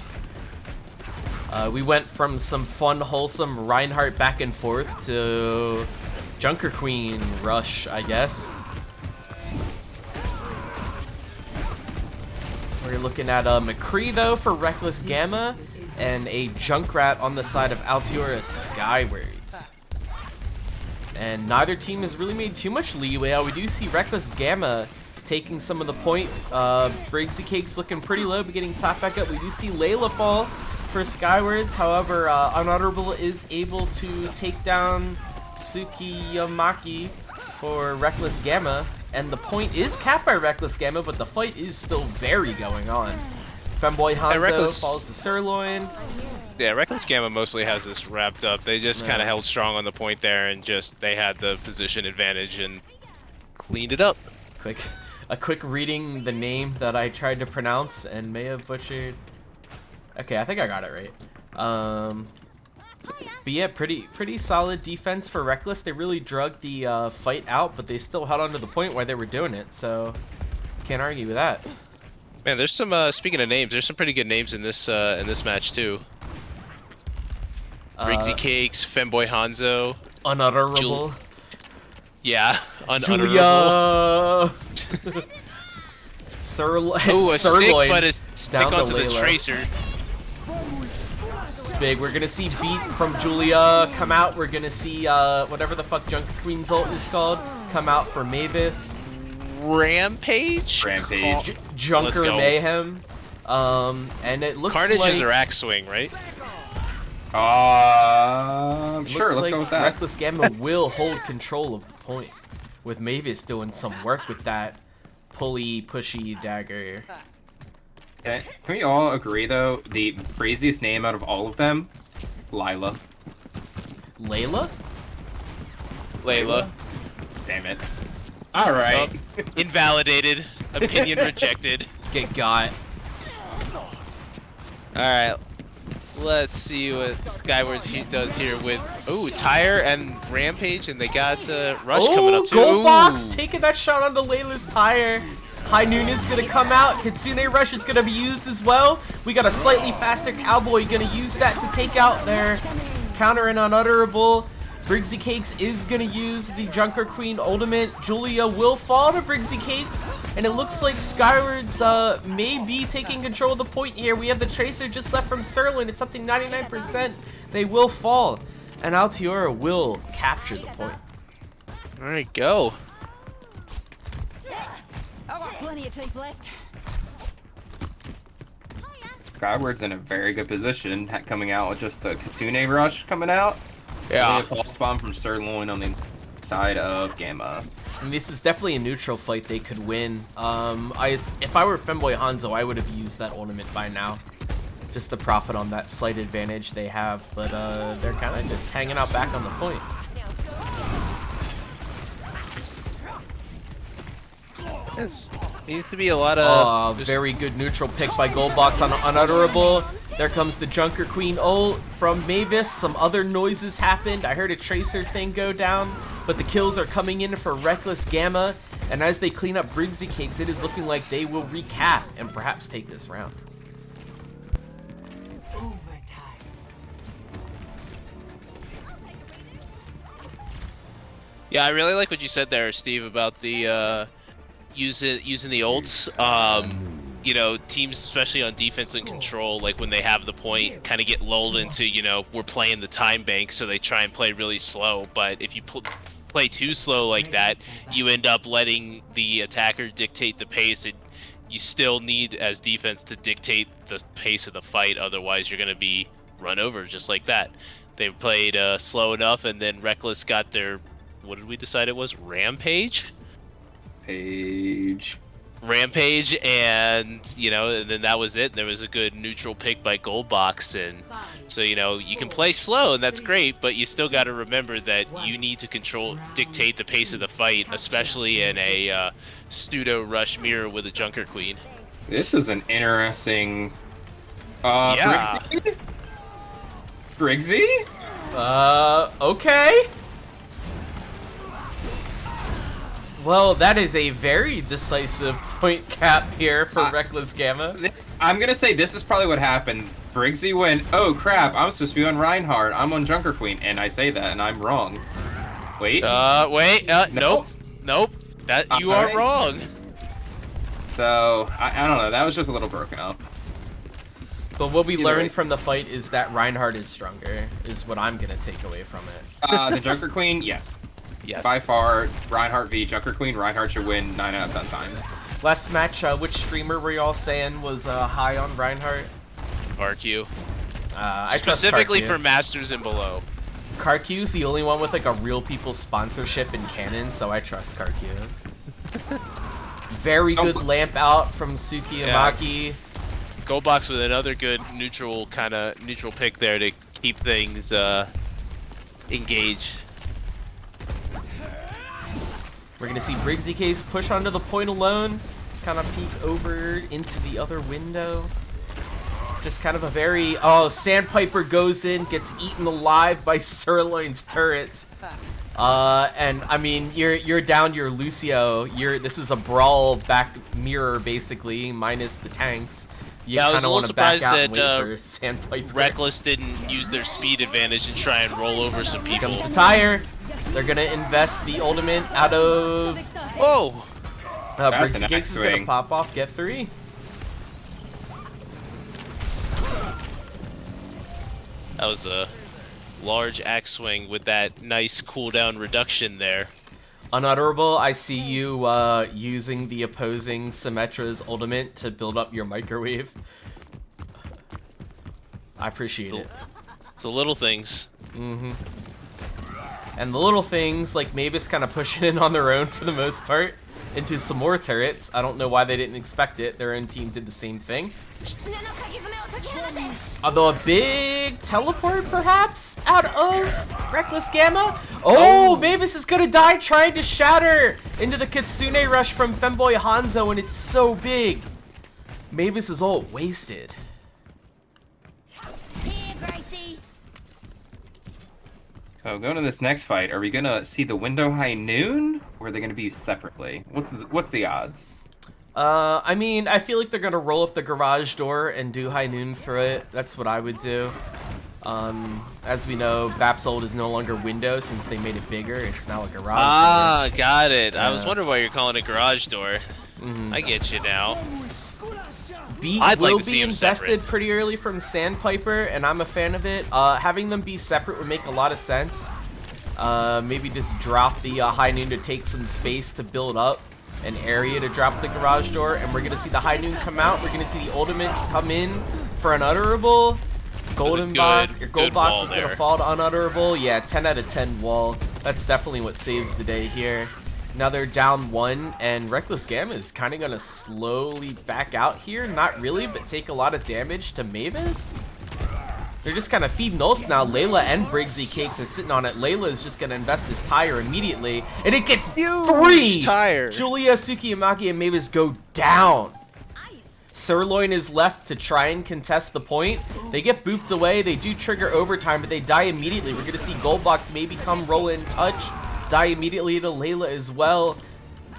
We went from some fun, wholesome Reinhardt back and forth to Junker Queen rush, I guess. We're looking at McCree, though, for Reckless Gamma, and a Junkrat on the side of Altiora Skywards. And neither team has really made too much leeway. We do see Reckless Gamma taking some of the point. Briggsy Cake's looking pretty low, but getting top back up. We do see Layla fall for Skywards. However, Unutterable is able to take down Tsukiyamaki for Reckless Gamma, and the point is capped by Reckless Gamma, but the fight is still very going on. Femboy Hanzo falls to Sirloin. Yeah, Reckless Gamma mostly has this wrapped up. They just kind of held strong on the point there, and they had the position advantage and cleaned it up. A quick reading the name that I tried to pronounce and may have butchered. Okay, I think I got it right. But yeah, pretty solid defense for Reckless. They really drug the fight out, but they still held on to the point where they were doing it, so can't argue with that. Man, there's some speaking of names, there's some pretty good names in this match too. Briggsy Cakes, Femboy Hanzo, Unutterable. Yeah, Unutterable. Julia. Sirloin. Ooh, a stick, but a stick down onto the Layla. Tracer. Big. We're gonna see beat from Julia come out. We're gonna see whatever the fuck Junker Queen's ult is called come out for Mavis. Rampage? Junker Mayhem. And it looks Carnage like is her axe swing, right? Sure, let's like go with that. Reckless Gamma will hold control of the point, with Mavis doing some work with that pushy dagger. Okay. Can we all agree, though, the craziest name out of all of them? Lila. Layla? Layla. Damn it. Alright. Oh, invalidated. Opinion rejected. Get got. Alright. Let's see what Skywards does here with Tire and Rampage, and they got Rush coming up too. Gold Box taking that shot onto Layla's tire. High Noon is gonna come out. Kitsune Rush is gonna be used as well. We got a slightly faster Cowboy gonna use that to take out their counter and Unutterable. Briggsy Cakes is gonna use the Junker Queen ultimate. Julia will fall to Briggsy Cakes, and it looks like Skywards may be taking control of the point here. We have the Tracer just left from Sirloin. It's up to 99%. They will fall, and Altiora will capture the point. Alright, go. I've got plenty of teeth left. Skyward's in a very good position, coming out with just the Kitsune Rush coming out. Yeah. A false bomb from Sirloin on the side of Gamma. And this is definitely a neutral fight they could win. If I were Femboy Hanzo, I would have used that ultimate by now, just to profit on that slight advantage they have. But they're kind of just hanging out back on the point. Needs to be a lot of. Very good neutral pick by Goldbox on Unutterable. There comes the Junker Queen ult from Mavis. Some other noises happened. I heard a Tracer thing go down, but the kills are coming in for Reckless Gamma. And as they clean up Briggsy Cakes, it is looking like they will recap and perhaps take this round. Yeah, I really like what you said there, Steve, about the using the ults. You know, teams, especially on defense and control, like when they have the point, kind of get lulled into, we're playing the time bank, so they try and play really slow. But if you play too slow like that, you end up letting the attacker dictate the pace, and you still need, as defense, to dictate the pace of the fight. Otherwise, you're going to be run over just like that. They played slow enough, and then Reckless got their, what did we decide it was? Rampage? Rampage, and and then that was it. There was a good neutral pick by Goldbox, and so you can play slow, and that's great, but you still got to remember that you need to dictate the pace of the fight, especially in a pseudo rush mirror with a Junker Queen. This is an interesting. Yeah. Briggsy? Okay. Well, that is a very decisive point cap here for Reckless Gamma. I'm gonna say this is probably what happened. Briggsy went, oh crap, I'm supposed to be on Reinhardt, I'm on Junker Queen, and I say that, and I'm wrong. Wait. Nope. You are wrong. So, I don't know, that was just a little broken up. But what we learned from the fight is that Reinhardt is stronger, is what I'm gonna take away from it. The Junker Queen, yes. Yeah. By far, Reinhardt v Junker Queen, Reinhardt should win 9 out of 10 times. Last match, which streamer were y'all saying was high on Reinhardt? RQ. I Specifically trust for Masters and below. Karq's the only one with like a real people sponsorship in canon, so I trust Karq. Very good lamp out from Tsukiyamaki. Yeah. Goldbox with another good neutral pick there to keep things engaged. We're gonna see Briggsy Case push onto the point alone, kind of peek over into the other window. Just kind of a very Sandpiper goes in, gets eaten alive by Sirloin's turrets. And I mean, you're down your Lucio. This is a brawl back mirror basically, minus the tanks. You I was kind a of little want to back surprised out and that wait for Sandpiper. Reckless didn't use their speed advantage and try and roll over some Here people. comes the tire. They're gonna invest the ultimate out of. Whoa! Briggsy Cakes is gonna pop off, get 3. That was a large axe swing with that nice cooldown reduction there. Unutterable, I see you using the opposing Symmetra's ultimate to build up your microwave. I appreciate it. It's the little things. Mm-hmm. And the little things, like Mavis kind of pushing in on their own for the most part into some more turrets. I don't know why they didn't expect it. Their own team did the same thing. Although a big teleport, perhaps, out of Reckless Gamma. Oh, Mavis is gonna die trying to shatter into the Kitsune rush from Femboy Hanzo, and it's so big. Mavis is all wasted. So going to this next fight, are we gonna see the window high noon, or are they gonna be separately? What's the odds? I mean, I feel like they're gonna roll up the garage door and do high noon through it. That's what I would do. As we know, Bapsold is no longer window since they made it bigger. It's now a garage door. Ah, got it. I was wondering why you're calling it garage door. I get you now. Beat I'd like will to see be him invested separate. pretty early from Sandpiper, and I'm a fan of it. Having them be separate would make a lot of sense. Maybe just drop the high noon to take some space to build up an area to drop the garage door, and we're gonna see the high noon come out. We're gonna see the ultimate come in for Unutterable. Gold box is gonna fall to Unutterable. Yeah, 10 out of 10 wall. That's definitely what saves the day here. Now they're down 1, and Reckless Gamma is kind of gonna slowly back out here. Not really, but take a lot of damage to Mavis. They're just kind of feeding ults now. Layla and Briggsy Cakes are sitting on it. Layla is just gonna invest this tire immediately, and it gets 3! Tire. Julia, Tsukiyamaki, and Mavis go down. Sirloin is left to try and contest the point. They get booped away. They do trigger overtime, but they die immediately. We're gonna see Goldbox maybe come roll in touch. Die immediately to Layla as well.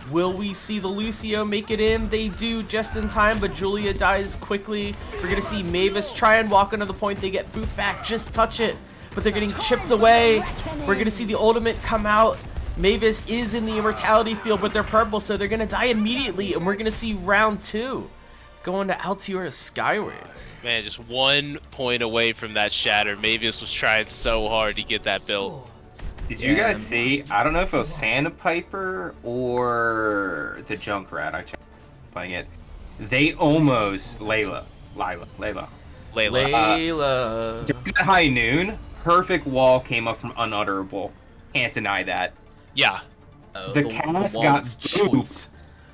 Will we see the Lucio make it in? They do just in time, but Julia dies quickly. We're gonna see Mavis try and walk into the point. They get booped back, just touch it, but they're getting chipped away. We're gonna see the ultimate come out. Mavis is in the immortality field, but they're purple, so they're gonna die immediately, and we're gonna see round 2 going to Altiora Skywards. Man, just 1 point away from that shatter. Mavis was trying so hard to get that built. Did you guys see? I don't know if it was Sandpiper or the Junkrat. I checked playing it. They almost Layla. During that high noon, perfect wall came up from Unutterable. Can't deny that. Yeah. The cast got booped.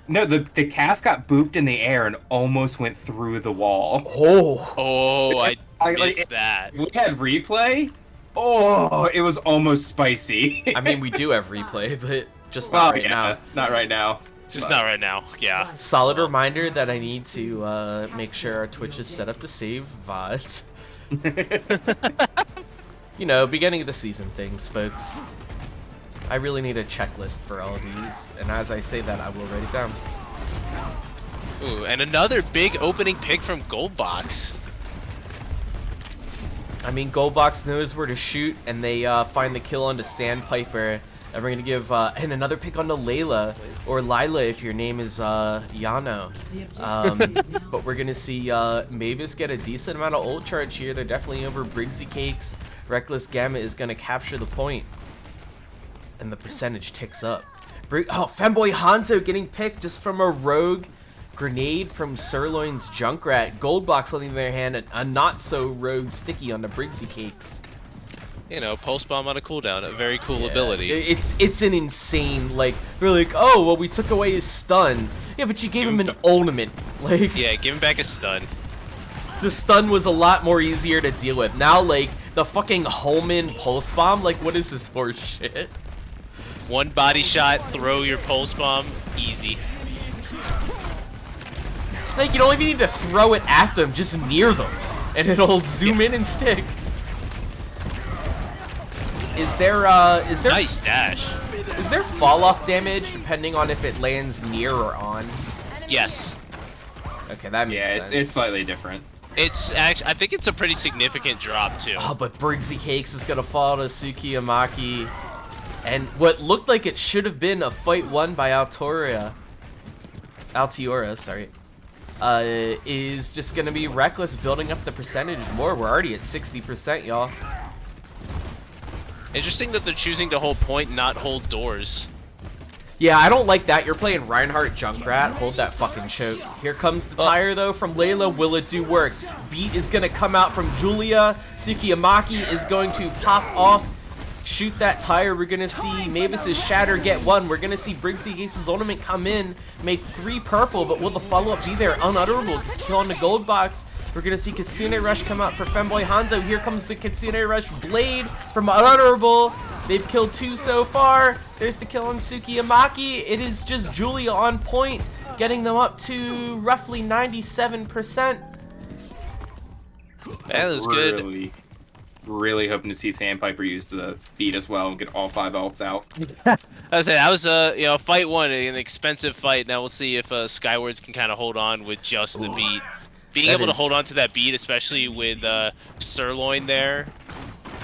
No, the cast got booped in the air and almost went through the wall. Oh, Oh, I Like, missed that. we had replay. Oh, it was almost spicy. I mean, we do have replay, but just well, not right yeah, now. not right now. Just not right now. Yeah. Solid reminder that I need to make sure our Twitch is set up to save VODs. You know, beginning of the season things, folks. I really need a checklist for all of these, and as I say that, I will write it down. Ooh, and another big opening pick from Goldbox. I mean, Goldbox knows where to shoot, and they find the kill onto Sandpiper. And we're gonna give and another pick onto Layla, or Lila if your name is Yano. But we're gonna see Mavis get a decent amount of ult charge here. They're definitely over Briggsy Cakes. Reckless Gamma is gonna capture the point, and the percentage ticks up. Oh, Femboy Hanzo getting picked just from a rogue grenade from Sirloin's Junkrat. Goldbox on the other hand, a not so rogue sticky on the Briggsy Cakes. You know, pulse bomb on a cooldown, a very cool ability. It's an insane, like, we're like, oh, well, we took away his stun. Yeah, but you gave him an ultimate. Like, yeah, give him back a stun. The stun was a lot more easier to deal with. Now, like, the fucking Holman pulse bomb, like, what is this horse shit? One body shot, throw your pulse bomb, easy. Like, you don't even need to throw it at them, just near them, and it'll zoom in and stick. Is there Nice dash. Is there fall off damage depending on if it lands near or on? Yes. Okay, that makes sense. It's slightly different. It's actually, I think it's a pretty significant drop too. Oh, but Briggsy Cakes is gonna fall to Tsukiyamaki, and what looked like it should have been a fight won by Altiora, sorry, is just gonna be Reckless building up the percentage more. We're already at 60%, y'all. Interesting that they're choosing to hold point, not hold doors. Yeah, I don't like that. You're playing Reinhardt Junkrat. Hold that fucking choke. Here comes the tire, though, from Layla. Will it do work? Beat is going to come out from Julia. Tsukiyamaki is going to pop off. Shoot that tire. We're going to see Mavis's Shatter get one. We're going to see Briggsy Case's ultimate come in, make 3 purple, but will the follow-up be there? Unutterable. Gets kill on the gold box. We're going to see Kitsune Rush come out for Femboy Hanzo. Here comes the Kitsune Rush Blade from Unutterable. They've killed 2 so far. There's the kill on Tsukiyamaki. It is just Julia on point, getting them up to roughly 97%. That was good. Really hoping to see Sandpiper use the beat as well and get all 5 ults out. I was saying, that was a fight one, an expensive fight. Now we'll see if Skywards can kind of hold on with just the beat. Being able to hold on to that beat, especially with Sirloin there.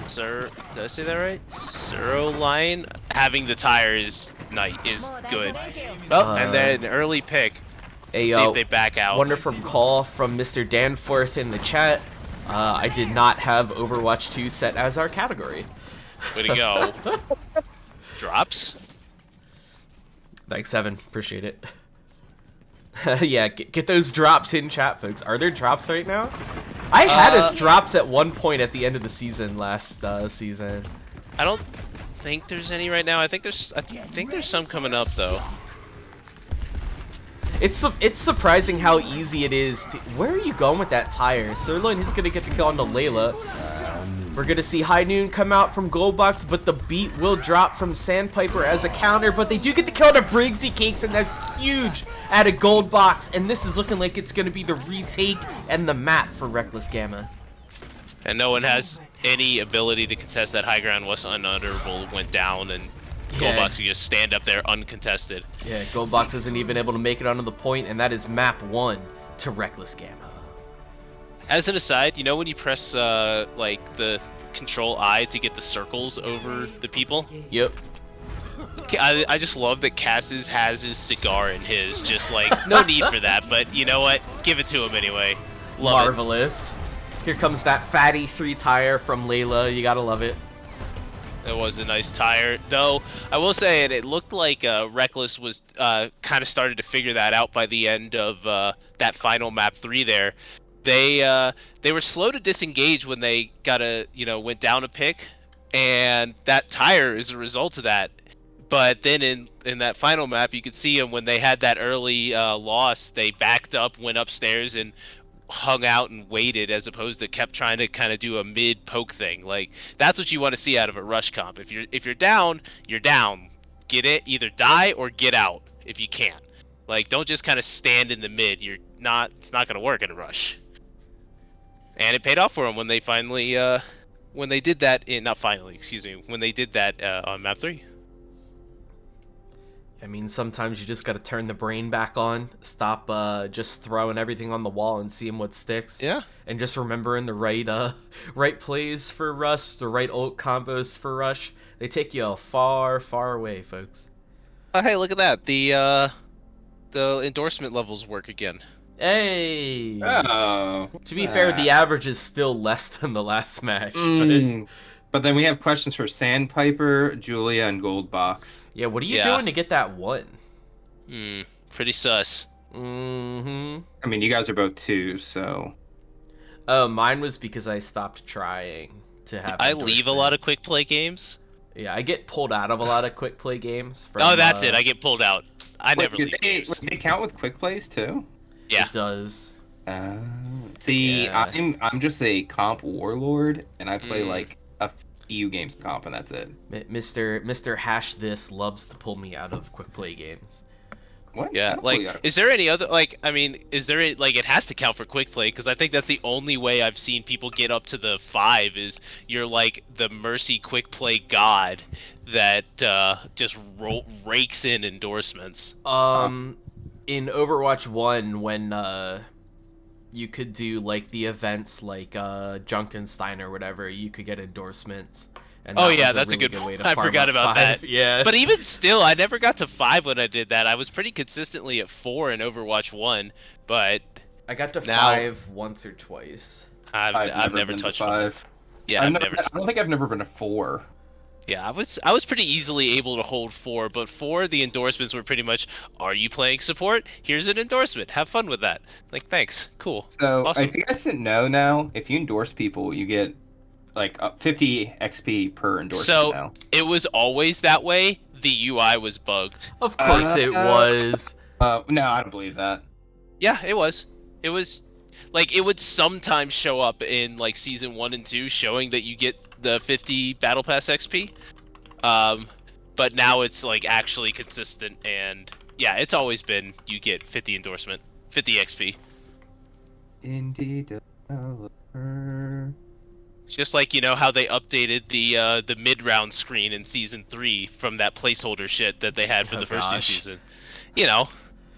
Did I say that right? Sirloin having the tire is good. Oh, and then an early pick. See if they back out. Wonderful call from Mr. Danforth in the chat. I did not have Overwatch 2 set as our category. Way to go. Drops? Thanks, Evan. Appreciate it. Yeah, get those drops in chat, folks. Are there drops right now? I had us drops at one point at the end of the season last season. I don't think there's any right now. I think there's some coming up though. It's surprising how easy it is to... Where are you going with that tire? Sirloin is going to get the kill onto Layla. We're going to see High Noon come out from Goldbox, but the beat will drop from Sandpiper as a counter, but they do get the kill onto Briggsy Cakes, and that's huge at a Goldbox, and this is looking like it's going to be the retake and the map for Reckless Gamma. And no one has any ability to contest that high ground once Unutterable went down, and Goldbox can just stand up there uncontested. Yeah, Goldbox isn't even able to make it onto the point, and that is map 1 to Reckless Gamma. As an aside, you know when you press like the Control I to get the circles over the people? Yep. I just love that Cass's has his cigar in his, just like, no need for that, but you know what? Give it to him anyway. Love Marvelous. Here comes that fatty 3 tire from Layla. You gotta love it. It was a nice tire, though I will say it looked like Reckless was kind of started to figure that out by the end of that final map 3 there. They were slow to disengage when they went down a pick, and that tire is a result of that. But then in that final map, you could see them when they had that early loss. They backed up, went upstairs, and hung out and waited, as opposed to kept trying to kind of do a mid poke thing. Like that's what you want to see out of a rush comp. If you're down, you're down. Get it, either die or get out if you can. Like don't just kind of stand in the mid. It's not gonna work in a rush. And it paid off for them when they finally when they did that when they did that on map 3. I mean, sometimes you just got to turn the brain back on, stop just throwing everything on the wall and seeing what sticks. Yeah. And just remembering the right plays for rush, the right ult combos for rush. They take you far, far away, folks. Oh, hey, look at that. The endorsement levels work again. Hey. Oh. To be fair, the average is still less than the last match. But then we have questions for Sandpiper, Julia, and Goldbox. Yeah, what are you doing to get that one? Pretty sus. Mm-hmm. I mean, you guys are both 2, so... Oh, mine was because I stopped trying to have I leave a lot of quick play games. Yeah, I get pulled out of a lot of quick play games. From, oh, that's it. I get pulled out. I never leave games. Do they count with quick plays, too? Yeah. It does. See, Yeah. I'm just a comp warlord, and I play, like, a few games of comp, and that's it. Mr. Hash This loves to pull me out of quick play games. What? Yeah, like, is there any other, like, I mean, is there, like, it has to count for quick play, because I think that's the only way I've seen people get up to the 5 is you're, like, the Mercy quick play god that just rakes in endorsements. In Overwatch 1, when, you could do, like, the events like, Junkenstein or whatever, you could get endorsements. And oh yeah, was that's a really good way to I farm forgot up about 5. that. Yeah. But even still, I never got to 5 when I did that. I was pretty consistently at 4 in Overwatch 1, but I got to now, 5 once or twice. I've never touched 5. Yeah, I don't think I've never been a 4. Yeah, I was pretty easily able to hold 4, but 4 the endorsements were pretty much, are you playing support? Here's an endorsement. Have fun with that. Like, thanks. Cool. So Awesome. if you guys didn't know now, if you endorse people, you get like 50 XP per endorsement now. It was always that way. The UI was bugged. Of course it was. No, I don't believe that. Yeah, it was. It was like it would sometimes show up in like season 1 and 2, showing that you get the 50 battle pass XP. But now it's like actually consistent, and yeah, it's always been you get 50 endorsement, 50 XP. Indie developer. Just like, you know, how they updated the mid-round screen in season 3 from that placeholder shit that they had for the first 2 seasons. You know,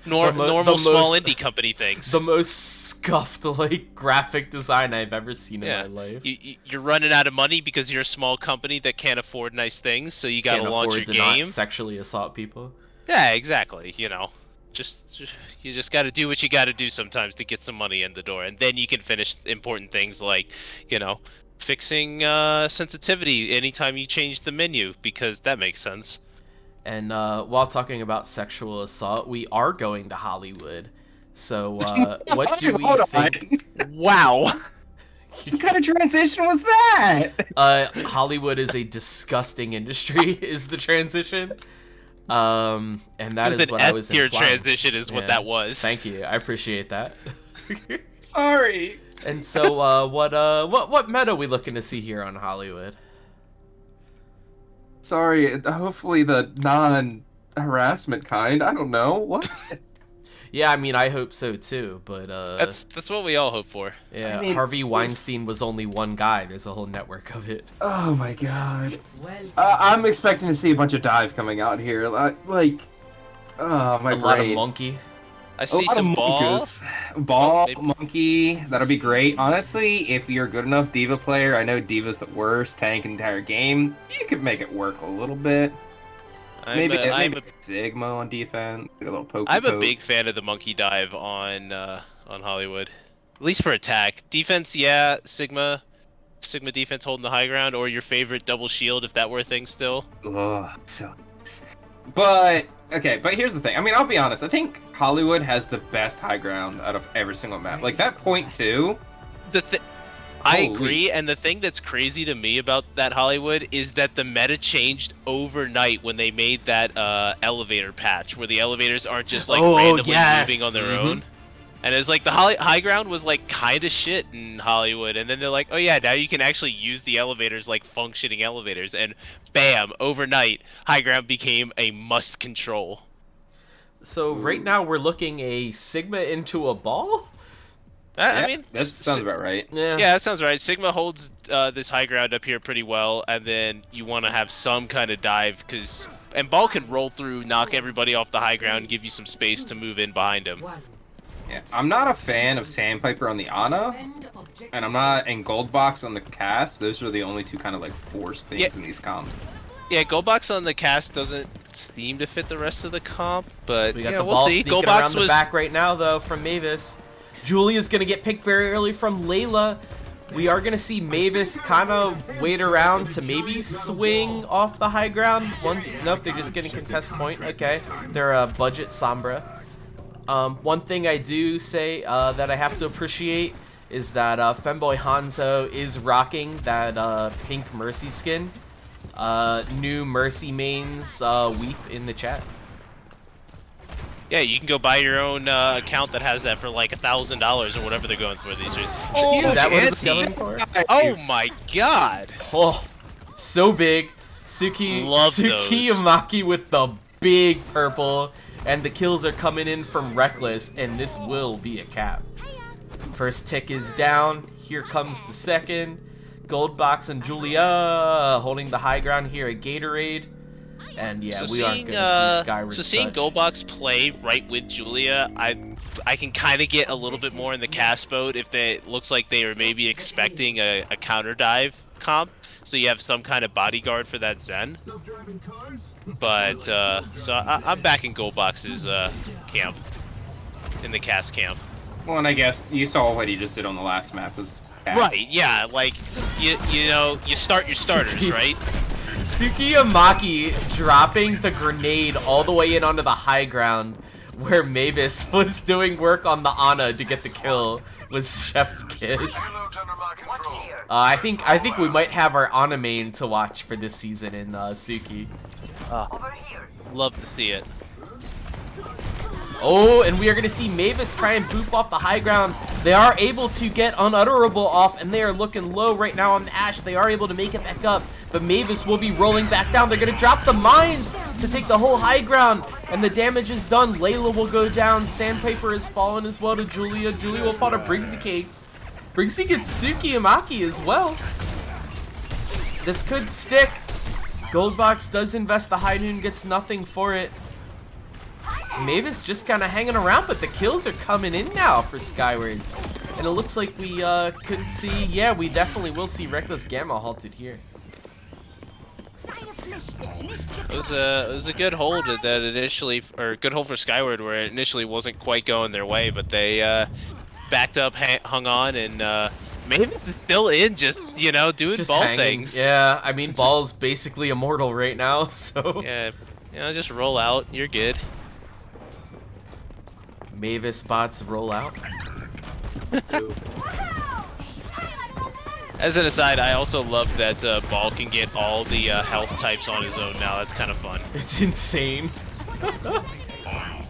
normal small indie company things. The most scuffed, like, graphic design I've ever seen in my life. You're running out of money because you're a small company that can't afford nice things, so you gotta launch your game. Not sexually assault people. Yeah, exactly. You know, you just gotta do what you gotta do sometimes to get some money in the door, and then you can finish important things like, you know, fixing sensitivity anytime you change the menu, because that makes sense. And while talking about sexual assault, we are going to Hollywood. So what do we think? Wow. What kind of transition was that? Hollywood is a disgusting industry, is the transition. And that is what I was implying. Transition is what that was. Thank you. I appreciate that. Sorry. And so what meta are we looking to see here on Hollywood? Sorry, hopefully the non-harassment kind. I don't know. What? Yeah, I mean, I hope so too, but that's what we all hope for. Yeah, I mean, Harvey Weinstein was only one guy. There's a whole network of it. Oh my god. I'm expecting to see a bunch of dive coming out here. Like, oh my brain. A lot of monkey. I see some ball, monkey. That'll be great. Honestly, if you're a good enough diva player, I know diva's the worst tank in the entire game. You could make it work a little bit. Maybe Sigma on defense. A little poke. I'm a big fan of the monkey dive on Hollywood, at least for attack. Defense, yeah, Sigma defense holding the high ground, or your favorite double shield if that were a thing still. Oh, so. But okay, but here's the thing. I mean, I'll be honest. I think Hollywood has the best high ground out of every single map. Like that point 2. I Holy. agree, and the thing that's crazy to me about that Hollywood is that the meta changed overnight when they made that elevator patch, where the elevators aren't just like randomly moving on their own. And it's like the high ground was like kind of shit in Hollywood, and then they're like, oh yeah, now you can actually use the elevators like functioning elevators, and bam, overnight, high ground became a must control. So right now we're looking a Sigma into a ball? I mean, that sounds about right. Yeah. Yeah, that sounds right. Sigma holds this high ground up here pretty well, and then you want to have some kind of dive, and Ball can roll through, knock everybody off the high ground, give you some space to move in behind him. Yeah, I'm not a fan of Sandpiper on the Ana, and I'm not in Goldbox on the Cast. Those are the only two kind of like force things in these comps. Yeah, Goldbox on the Cast doesn't seem to fit the rest of the comp, but We got yeah, the we'll ball see. sneaking Goldbox around the back right now, though, from Mavis. Julia's going to get picked very early from Layla. We are going to see Mavis kind of wait around to maybe swing off the high ground. Nope, they're just getting contest point. Okay, they're a budget Sombra. One thing I do say that I have to appreciate is that Femboy Hanzo is rocking that pink Mercy skin. New Mercy mains weep in the chat. Yeah, you can go buy your own account that has that for like $1,000 or whatever they're going for these days. Is that what it's Anti. going for? Oh my god! Oh, so big. Suki Love those. Yamaki with the big purple. And the kills are coming in from Reckless, and this will be a cap. First tick is down. Here comes the second. Goldbox and Julia holding the high ground here at Gatorade. And yeah, we aren't going to see Skywards So seeing touch. Goldbox play right with Julia, I can kind of get a little bit more in the cast boat if it looks like they are maybe expecting a counter dive comp. So you have some kind of bodyguard for that Zen. But, so I'm back in Goldbox's camp. In the cast camp. Well, and I guess you saw what he just did on the last map was Cast. Right, yeah, like, you know, you start your starters, right? Suki Yamaki dropping the grenade all the way in onto the high ground where Mavis was doing work on the Ana to get the kill was Chef's kiss. I think we might have our Ana main to watch for this season in Suki. Love to see it. Oh, and we are going to see Mavis try and boop off the high ground. They are able to get Unutterable off, and they are looking low right now on the Ashe. They are able to make it back up, but Mavis will be rolling back down. They're going to drop the mines to take the whole high ground, and the damage is done. Layla will go down. Sandpaper has fallen as well to Julia. Julia will fall to Briggsy Cakes. Briggsy gets Suki Yamaki as well. This could stick. Goldbox does invest the high noon, gets nothing for it. Mavis just kind of hanging around, but the kills are coming in now for Skywards. And it looks like we could see, yeah, we definitely will see Reckless Gamma halted here. It was a good hold that initially, or good hold for Skyward where it initially wasn't quite going their way, but they backed up, hung on, and Mavis is still in, just, you know, doing Just ball hanging. things. Yeah, I mean, Ball's basically immortal right now, so. Yeah, you know, just roll out, you're good. Mavis bots roll out. As an aside, I also love that Ball can get all the health types on his own now. That's kind of fun. It's insane.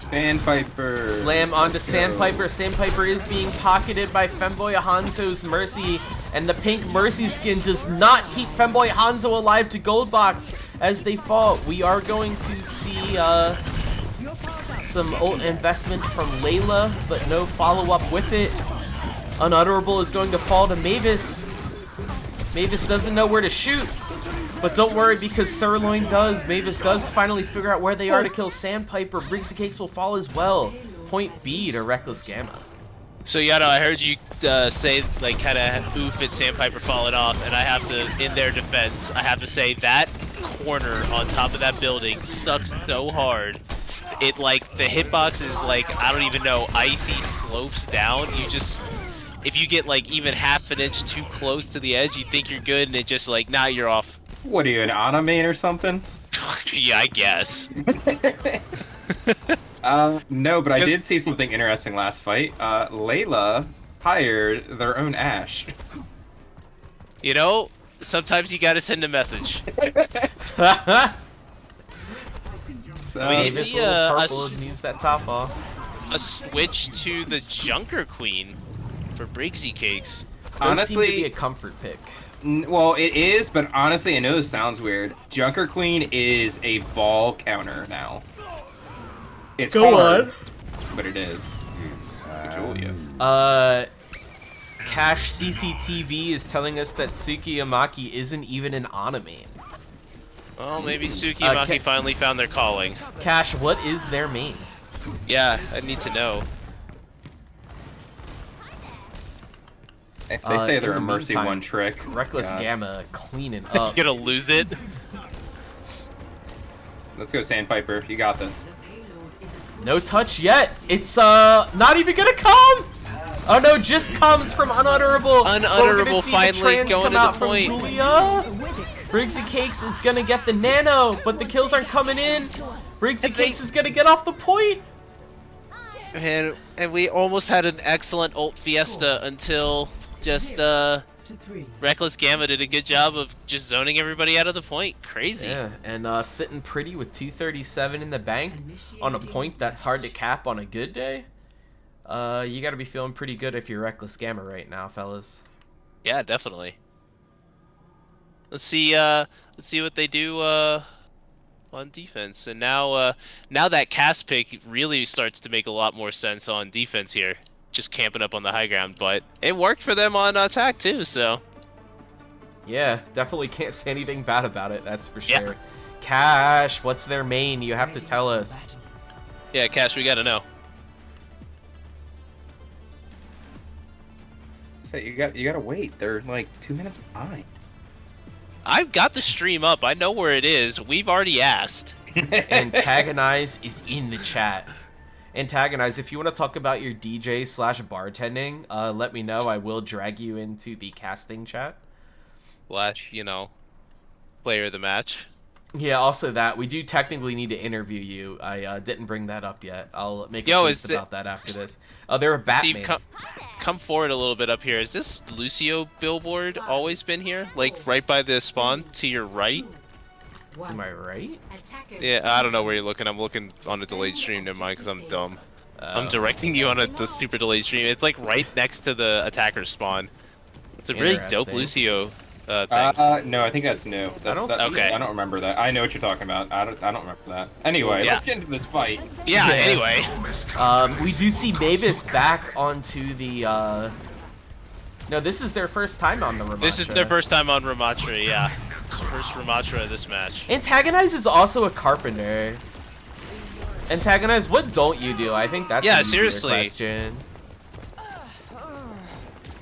Sandpiper. Slam onto Sandpiper. Sandpiper is being pocketed by Femboy Hanzo's Mercy, and the pink Mercy skin does not keep Femboy Hanzo alive to Goldbox as they fall. We are going to see some ult investment from Layla, but no follow-up with it. Unutterable is going to fall to Mavis. Mavis doesn't know where to shoot, but don't worry because Sirloin does. Mavis does finally figure out where they are to kill Sandpiper. Briggs the Cakes will fall as well. Point B to Reckless Gamma. So Yano, I heard you say, like, kind of oof at Sandpiper falling off, and I have to, in their defense, I have to say that corner on top of that building stuck so hard. It, like, the hitbox is, like, I don't even know, icy slopes down. You just, if you get, like, even half an inch too close to the edge, you think you're good, and it just, like, nah, you're off. What are you, an Ana main or something? Yeah, I guess. No, but I did see something interesting last fight. Layla hired their own Ashe. You know, sometimes you gotta send a message. So, I mean, Mavis see, a little a purple needs that top off. switch to the Junker Queen for Briggsy Cakes. Does seem to be honestly, a comfort pick. well, it is, but honestly, I know this sounds weird. Junker Queen is a ball counter now. It's hard, but it is. Julia. Cash CCTV is telling us that Tsukiyamaki isn't even an anime. Well, maybe Suki and Maki finally found their calling. Cash, what is their main? Yeah, I need to know. If they say they're in a the Mercy meantime, one trick. Reckless God. Gamma cleaning up. You're gonna lose it. Let's go, Sandpiper. You got this. No touch yet. It's not even gonna come. Oh no, just comes from Unutterable. Unutterable see finally the trans going come to out the from point. Julia. Briggsy Cakes is gonna get the nano, but the kills aren't coming in. Briggsy Cakes is gonna get off the point. And we almost had an excellent ult Fiesta until just Reckless Gamma did a good job of just zoning everybody out of the point. Crazy. Yeah, and sitting pretty with 237 in the bank on a point that's hard to cap on a good day. You gotta be feeling pretty good if you're Reckless Gamma right now, fellas. Yeah, definitely. Let's see what they do on defense. And now that cast pick really starts to make a lot more sense on defense here. Just camping up on the high ground, but it worked for them on attack too, so. Yeah, definitely can't say anything bad about it, that's for sure. Yeah. Cash, what's their main? You have to tell us. Yeah, Cash, we gotta know. So you gotta wait. They're like 2 minutes behind. I've got the stream up. I know where it is. We've already asked. Antagonize is in the chat. Antagonize, if you want to talk about your DJ / bartending, let me know. I will drag you into the casting chat. Slash, player of the match. Yeah, also that. We do technically need to interview you. I didn't bring that up yet. I'll make a post about that after this. They're a Batman. Steve, come forward a little bit up here. Is this Lucio billboard always been here? Like right by the spawn to your right? To my right? Yeah, I don't know where you're looking. I'm looking on a delayed stream, never mind, because I'm dumb. I'm directing you on the super delayed stream. It's like right next to the attacker spawn. It's a really dope Lucio thing. No, I think that's new. Okay. I don't remember that. I know what you're talking about. I don't remember that. Anyway, let's get into this fight. Yeah, anyway. We do see Mavis back onto the, No, this is their first time on the Ramatra. This is their first time on Ramatra, yeah. It's the first Ramatra of this match. Antagonize is also a carpenter. Antagonize, what don't you do? I think that's an easier seriously. question.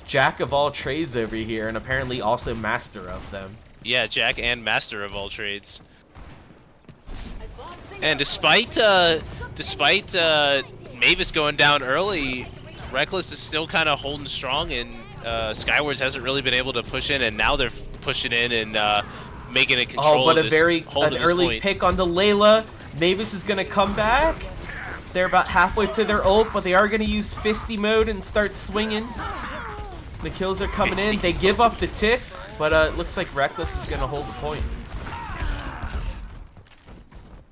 Jack of all trades over here, and apparently also master of them. Yeah, Jack and master of all trades. And despite Mavis going down early, Reckless is still kind of holding strong, and Skywards hasn't really been able to push in, and now they're pushing in and making it control. Oh, but an early pick onto Layla. Mavis is gonna come back. They're about halfway to their ult, but they are gonna use fisty mode and start swinging. The kills are coming in. They give up the tick, but it looks like Reckless is gonna hold the point.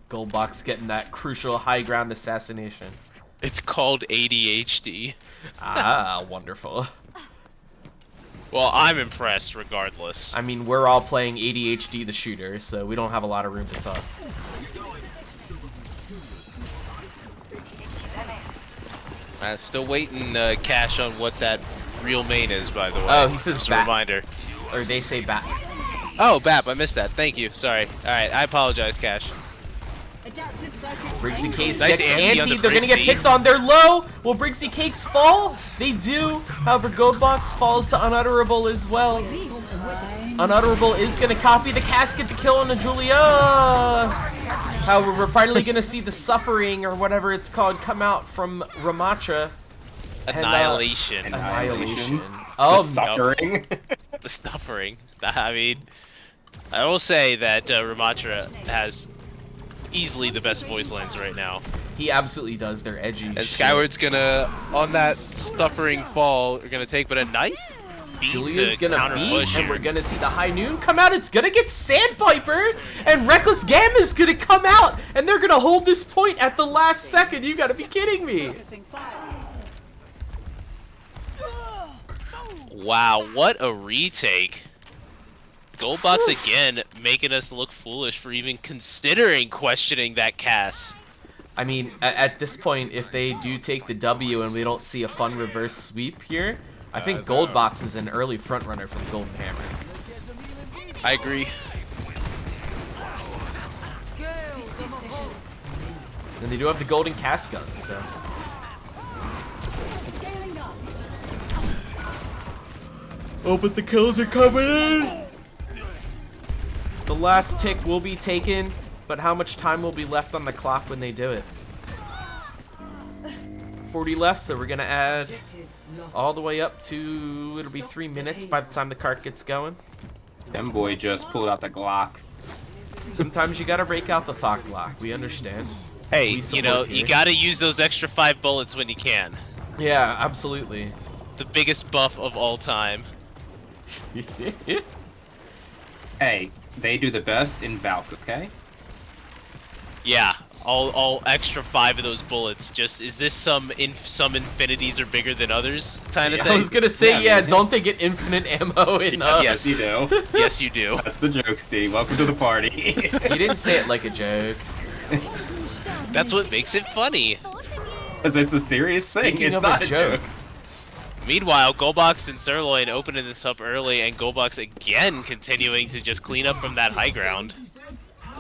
Goldbox getting that crucial high ground assassination. It's called ADHD. Ah, wonderful. Well, I'm impressed regardless. I mean, we're all playing ADHD the shooter, so we don't have a lot of room to talk. I'm still waiting, Cash, on what that real main is, by the way. Oh, he says Just a Bat. reminder. Or they say Bat. Oh, Bap, I missed that. Thank you. Sorry. Alright, I apologize, Cash. Briggsy Cakes Nice gets ante on the anti. They're gonna get Briggsy. picked on. They're low. Will Briggsy Cakes fall? They do. However, Goldbox falls to Unutterable as well. Unutterable is gonna copy the casket to kill on the Julia. However, we're finally gonna see the suffering or whatever it's called come out from Ramatra. Annihilation. Annihilation. Oh, The suffering. The suffering. I mean, I will say that Ramatra has easily the best voice lines right now. he absolutely does. They're edgy. And shit. Skyward's gonna, on that suffering fall, are gonna take but a knight? beat Julia's the gonna counter beat, push and here. we're gonna see the High Noon come out. It's gonna get Sandpiper, and Reckless Gamma's gonna come out, and they're gonna hold this point at the last second. You gotta be kidding me. Wow, what a retake. Goldbox again making us look foolish for even considering questioning that cast. I mean, at this point, if they do take the W and we don't see a fun reverse sweep here, I think Goldbox is an early front runner for the Golden Hammer. I agree. And they do have the Golden Cast Gun, so. Oh, but the kills are coming in! The last tick will be taken, but how much time will be left on the clock when they do it? 40 left, so we're gonna add all the way up to, it'll be 3 minutes by the time the cart gets going. Them boy just pulled out the Glock. Sometimes you gotta break out the thought Glock, we understand. Hey, We you support know, here. you gotta use those extra 5 bullets when you can. Yeah, absolutely. The biggest buff of all time. Hey, they do the best in Valk, okay? Yeah, all extra 5 of those bullets. Just, is this some infinities are bigger than others kind of Yeah. thing? I was gonna say, yeah, man. don't they get infinite ammo in Yes, you do. Yes, you do. That's the joke, Steve. Welcome to the party. You didn't say it like a joke. That's what makes it funny. Because it's a serious thing. Speaking It's of not a a joke. Meanwhile, Goldbox and Sirloin opening this up early, and Goldbox again continuing to just clean up from that high ground.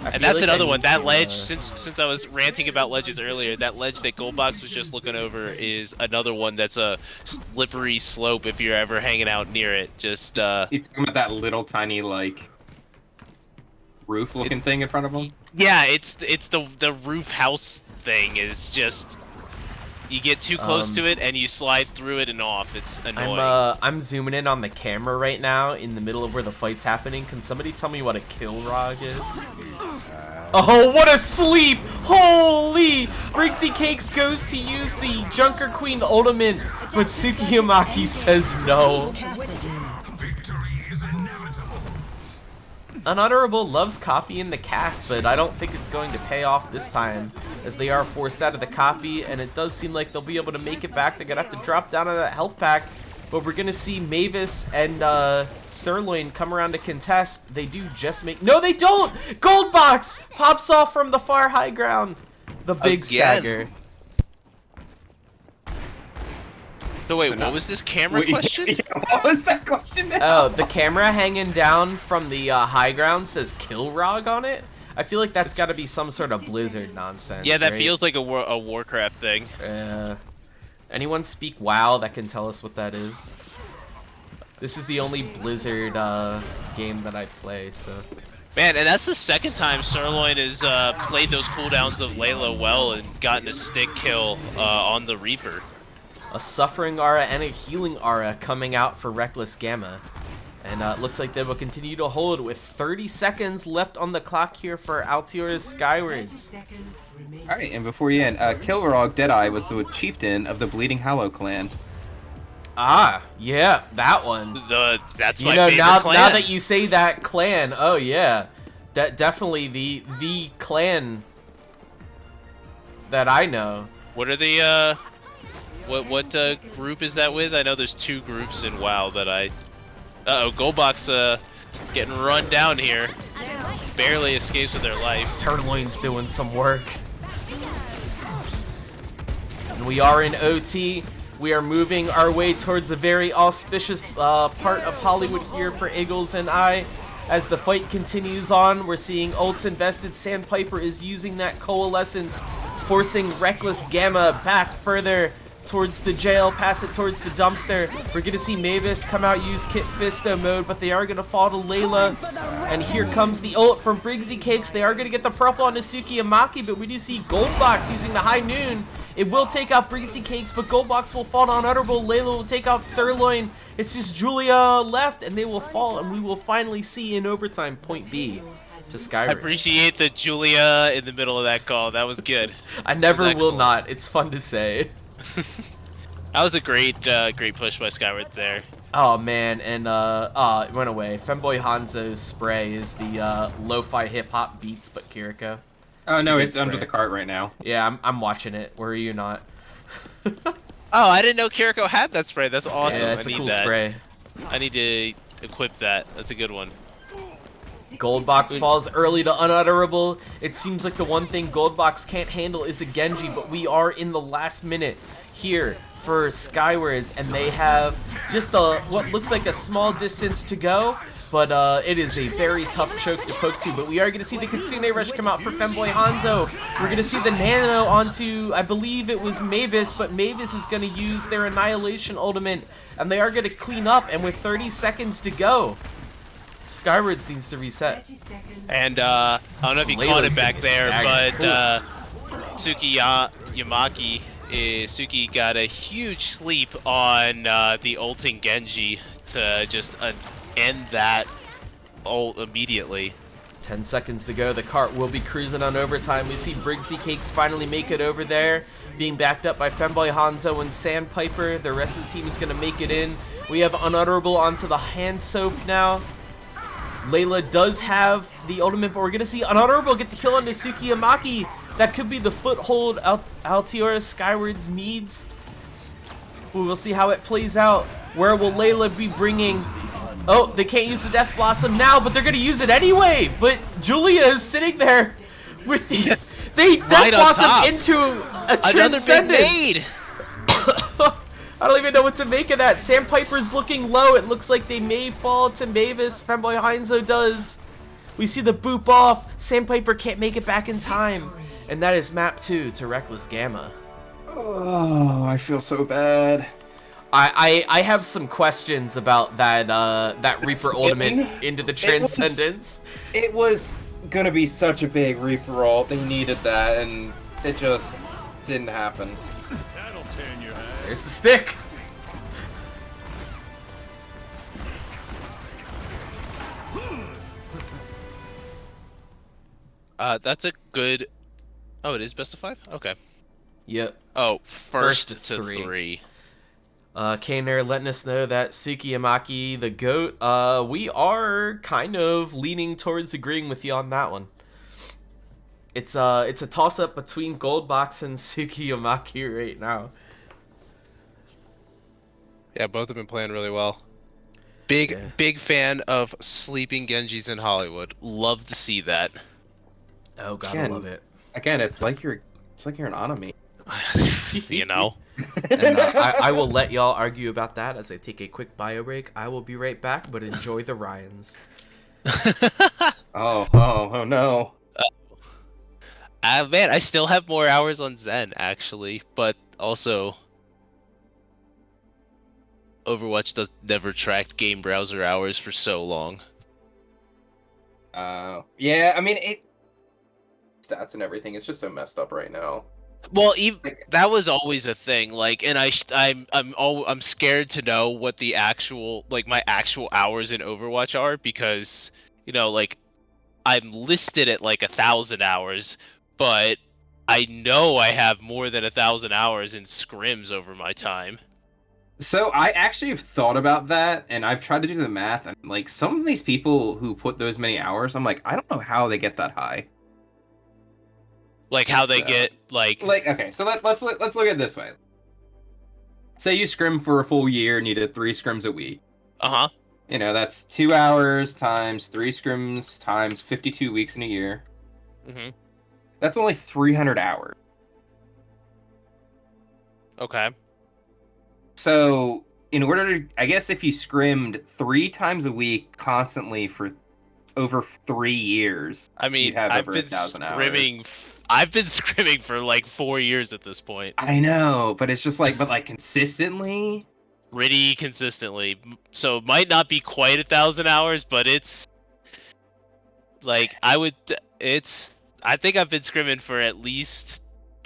And that's another one. That ledge, since I was ranting about ledges earlier, that ledge that Goldbox was just looking over is another one that's a slippery slope if you're ever hanging out near it. Just You talking about that little tiny, like, roof-looking thing in front of them? yeah, it's the roof house thing is just you get too close to it and you slide through it and off. It's annoying. I'm zooming in on the camera right now in the middle of where the fight's happening. Can somebody tell me what a kill rog is? Oh, what a sleep! Holy! Briggsy Cakes goes to use the Junker Queen ultimate, but Tsukiyamaki says no. Unutterable loves copying the cast, but I don't think it's going to pay off this time, as they are forced out of the copy, and it does seem like they'll be able to make it back. They're gonna have to drop down on that health pack, but we're gonna see Mavis and Sirloin come around to contest. They do just make— no, they don't! Goldbox pops off from the far high ground. The big Again. stagger. So wait, what was this camera question? What was that question now? Oh, the camera hanging down from the high ground says kill rog on it. I feel like that's got to be some sort of Blizzard nonsense. Yeah, that right? feels like a Warcraft thing. Anyone speak WoW that can tell us what that is? This is the only Blizzard game that I play, so. Man, and that's the second time Sirloin has played those cooldowns of Layla well and gotten a stick kill on the Reaper. A Suffering Aura and a Healing Aura coming out for Reckless Gamma. And it looks like they will continue to hold with 30 seconds left on the clock here for Altiora's Skywards. Alright, and before you end, Kilrog Deadeye was the chieftain of the Bleeding Hallow clan. Ah, yeah, that one. That's You my know, favorite now clan. that you say that clan, oh yeah, that definitely the clan that I know. What are the what group is that with? I know there's 2 groups in WoW that I. Uh-oh, Goldbox getting run down here. Barely escapes with their life. Sirloin's doing some work. And we are in OT. We are moving our way towards a very auspicious part of Hollywood here for Eagles and I. As the fight continues on, we're seeing ults invested. Sandpiper is using that coalescence, forcing Reckless Gamma back further towards the jail, pass it towards the dumpster. We're gonna see Mavis come out, use Kit Fisto mode, but they are gonna fall to Layla. And here comes the ult from Briggsy Cakes. They are gonna get the purple on Tsukiyamaki, but we do see Goldbox using the High Noon. It will take out Briggsy Cakes, but Goldbox will fall to Unutterable. Layla will take out Sirloin. It's just Julia left, and they will fall, and we will finally see in overtime point B to Skywards. I appreciate the Julia in the middle of that call. That was good. I never That was will excellent. not. It's fun to say. That was a great push by Skyward there. Oh man, and it went away. Femboy Hanzo's spray is the lo-fi hip-hop beats, but Kiriko. Oh no, a good it's under spray. the cart right now. Yeah, I'm watching it. Where are you not? Oh, I didn't know Kiriko had that spray. That's awesome. Yeah, it's I a need cool that. spray. I need to equip that. That's a good one. Goldbox falls early to unutterable. It seems like the one thing Goldbox can't handle is a Genji, but we are in the last minute here for Skywards, and they have just what looks like a small distance to go, but it is a very tough choke to poke through. But we are going to see the Kitsune Rush come out for Femboy Hanzo. We're going to see the Nano onto, I believe it was Mavis, but Mavis is going to use their Annihilation ultimate, and they are going to clean up, and with 30 seconds to go, Skywards needs to reset. And I don't know if you caught it back there, but Suki Yamaki, Suki got a huge sleep on the ulting Genji to just end that ult immediately. 10 seconds to go. The cart will be cruising on overtime. We see Briggsy Cakes finally make it over there, being backed up by Femboy Hanzo and Sandpiper. The rest of the team is going to make it in. We have Unutterable onto the hand soap now. Layla does have the ultimate, but we're going to see Unutterable get the kill on Suki Yamaki. That could be the foothold Altiora Skywards needs. We will see how it plays out. Where will Layla be bringing? Oh, they can't use the Death Blossom now, but they're going to use it anyway. But Julia is sitting there with the... They Death Blossom into a Transcendence. I don't even know what to make of that. Sandpiper's looking low. It looks like they may fall to Mavis. Femboy Hanzo does. We see the boop off. Sandpiper can't make it back in time. And that is map 2 to Reckless Gamma. Oh, I feel so bad. I have some questions about that Reaper ultimate into the Transcendence. It was gonna be such a big Reaper ult. They needed that, and it just didn't happen. There's the stick. That's a good... Oh, it is best of 5? Okay. Yep. Oh, first to three. 3. Kaner letting us know that Suki Yamaki, the GOAT, we are kind of leaning towards agreeing with you on that one. It's a toss-up between Goldbox and Suki Yamaki right now. Yeah, both have been playing really well. Big fan of sleeping Genjis in Hollywood. Love to see that. Oh, gotta love it. Again, it's like you're an anime. You know. And I will let y'all argue about that as I take a quick bio break. I will be right back, but enjoy the Ryans. Oh no. Man, I still have more hours on Zen, actually, but also Overwatch never tracked game browser hours for so long. Yeah, I mean, stats and everything, it's just so messed up right now. Well, that was always a thing. Like, and I'm scared to know what the actual, like, my actual hours in Overwatch are, because, you know, like, I'm listed at like 1,000 hours, but I know I have more than 1,000 hours in scrims over my time. So I actually have thought about that, and I've tried to do the math, and like some of these people who put those many hours, I'm like, I don't know how they get that high. Like how they get like okay, so let's look at it this way. Say you scrim for a full year and you did 3 scrims a week. Uh-huh. You know, that's 2 hours times 3 scrims times 52 weeks in a year. Mm-hmm. That's only 300 hours. Okay. So, in order to, I guess if you scrimmed 3 times a week constantly for over 3 years, I mean, I've been scrimming for like 4 years at this point. I know, but it's just like, consistently? Pretty consistently. So it might not be quite 1,000 hours, but it's like, I think I've been scrimming for at least,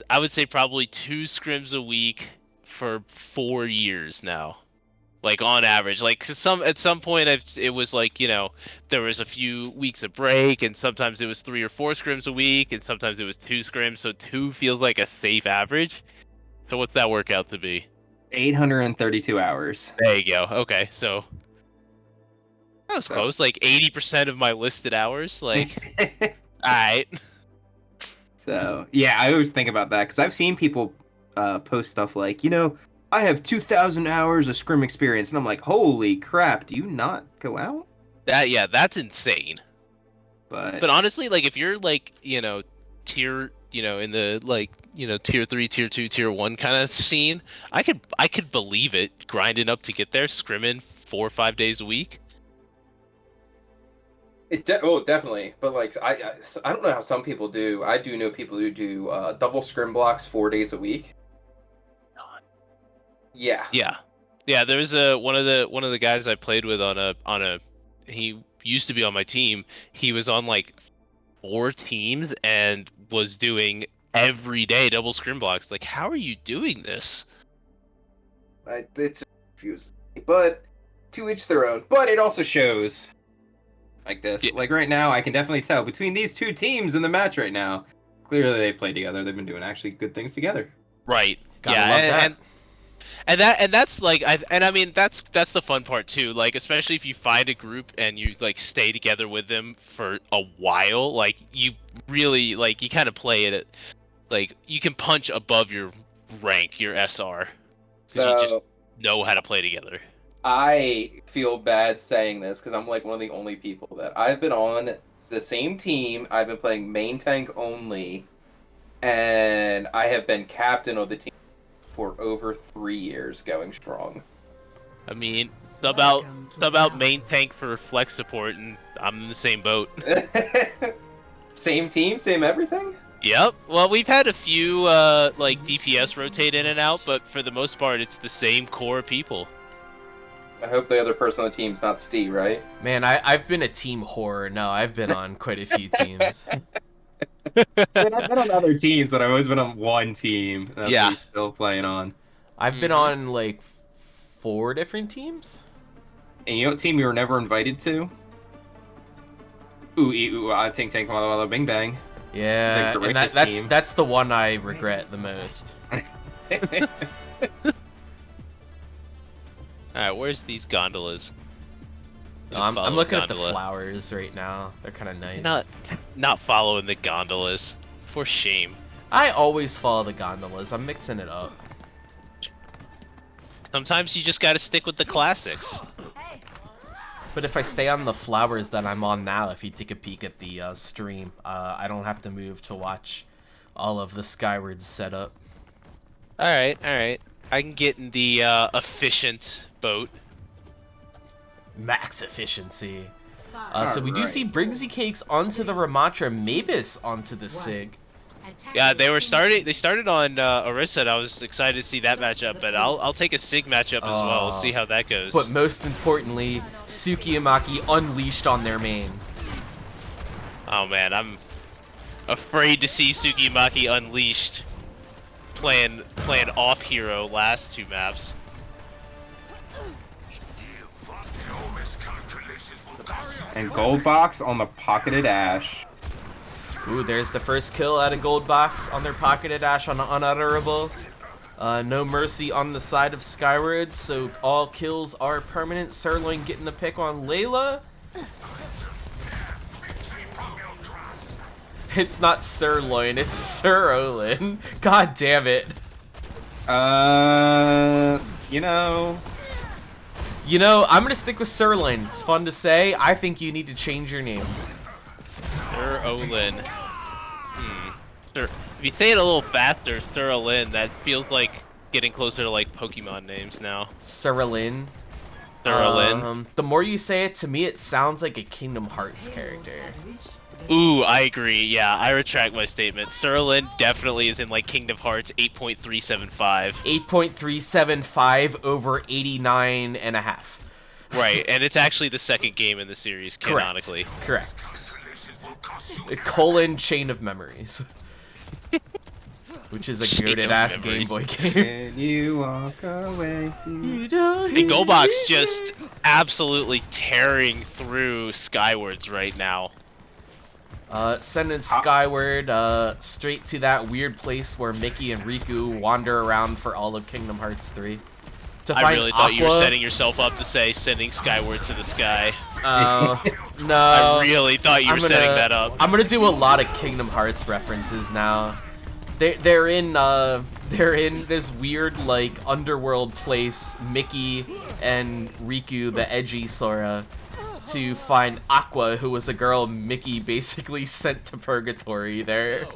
I would say probably 2 scrims a week for 4 years now. Like on average, like at some point it was like, you know, there was a few weeks of break, and sometimes it was 3 or 4 scrims a week, and sometimes it was 2 scrims. So 2 feels like a safe average. So what's that work out to be? 832 hours. There you go. Okay, so that was So- close. Like 80% of my listed hours. Like, all right. So yeah, I always think about that because I've seen people post stuff like, I have 2,000 hours of scrim experience, and I'm like, holy crap, do you not go out? That's insane. But honestly, like if you're like, tier, in the like, tier 3, tier 2, tier 1 kind of scene, I could believe it grinding up to get there, scrimming 4 or 5 days a week. definitely. But like, I don't know how some people do. I do know people who do double scrim blocks 4 days a week. Yeah. Yeah, there's one of the guys I played with on a he used to be on my team. He was on like 4 teams and was doing every day double scrim blocks. Like, how are you doing this? It's confusing, but to each their own. But it also shows like this. Yeah. Like right now, I can definitely tell between these two teams in the match right now. Clearly, they've played together. They've been doing actually good things together. Right. Gotta yeah, love that. and that's like I mean that's the fun part too. Like especially if you find a group and you like stay together with them for a while, like you really like you kind of play it like you can punch above your rank, your SR. So you just know how to play together. I feel bad saying this because I'm like one of the only people that I've been on the same team. I've been playing main tank only, and I have been captain of the team for over 3 years, going strong. I mean, sub out main tank for flex support, and I'm in the same boat. Same team, same everything? Yep. Well, we've had a few like DPS rotate in and out, but for the most part, it's the same core people. I hope the other person on the team's not Steve, right? Man, I've been a team whore. No, I've been on quite a few teams. I've been on other teams, but I've always been on one team. That's what he's still playing on. I've been on like 4 different teams. And you know what team you were never invited to? Ting Tang Walla Walla Bing Bang. Yeah, Like the and richest team. that's the one I regret the most. Alright, where's these gondolas? I'm Follow looking at the gondola. flowers right now. They're kind of nice. Not following the gondolas. For shame. I always follow the gondolas. I'm mixing it up. Sometimes you just gotta stick with the classics. But if I stay on the flowers that I'm on now, if you take a peek at the stream, I don't have to move to watch all of the Skywards setup. Alright. I can get in the efficient boat. Max efficiency. So we do Alright. see Briggsy Cakes onto the Ramatra, Mavis onto the Sig. Yeah, they started on Orisa, and I was excited to see that matchup, but I'll take a Sig matchup as well, see how that goes. But most importantly, Tsukiyamaki unleashed on their main. Oh man, I'm afraid to see Tsukiyamaki unleashed playing off hero last 2 maps. And Gold Box on the pocketed Ash. Ooh, there's the first kill at a gold box on their pocketed Ash on Unutterable. No mercy on the side of Skywards, so all kills are permanent. Sirloin getting the pick on Layla. It's not Sirloin, it's Sir Olin. God damn it. You know, I'm gonna stick with Sirloin. It's fun to say. I think you need to change your name. Sir Olin. Sir, if you say it a little faster, Sir Olin, that feels like getting closer to like Pokemon names now. Sirloin. Sir Olin. The more you say it, to me it sounds like a Kingdom Hearts character. Ooh, I agree. Yeah, I retract my statement. Sir Olin definitely is in like Kingdom Hearts 8.375. 8.375 over 89 and a half. Right, and it's actually the second game in the series canonically. Correct. A colon chain of memories. Which is a Chain goated of ass memories. Game Boy game. Can you walk away? You don't And hear Goldbox me just say- absolutely tearing through Skywards right now. Sending Skyward straight to that weird place where Mickey and Riku wander around for all of Kingdom Hearts 3. to I find really thought you were Aqua. setting yourself up to say sending Skywards to the sky. No. I really thought you were setting that up. I'm gonna do a lot of Kingdom Hearts references now. They're in this weird like underworld place, Mickey and Riku, the edgy Sora, to find Aqua, who was a girl Mickey basically sent to purgatory there.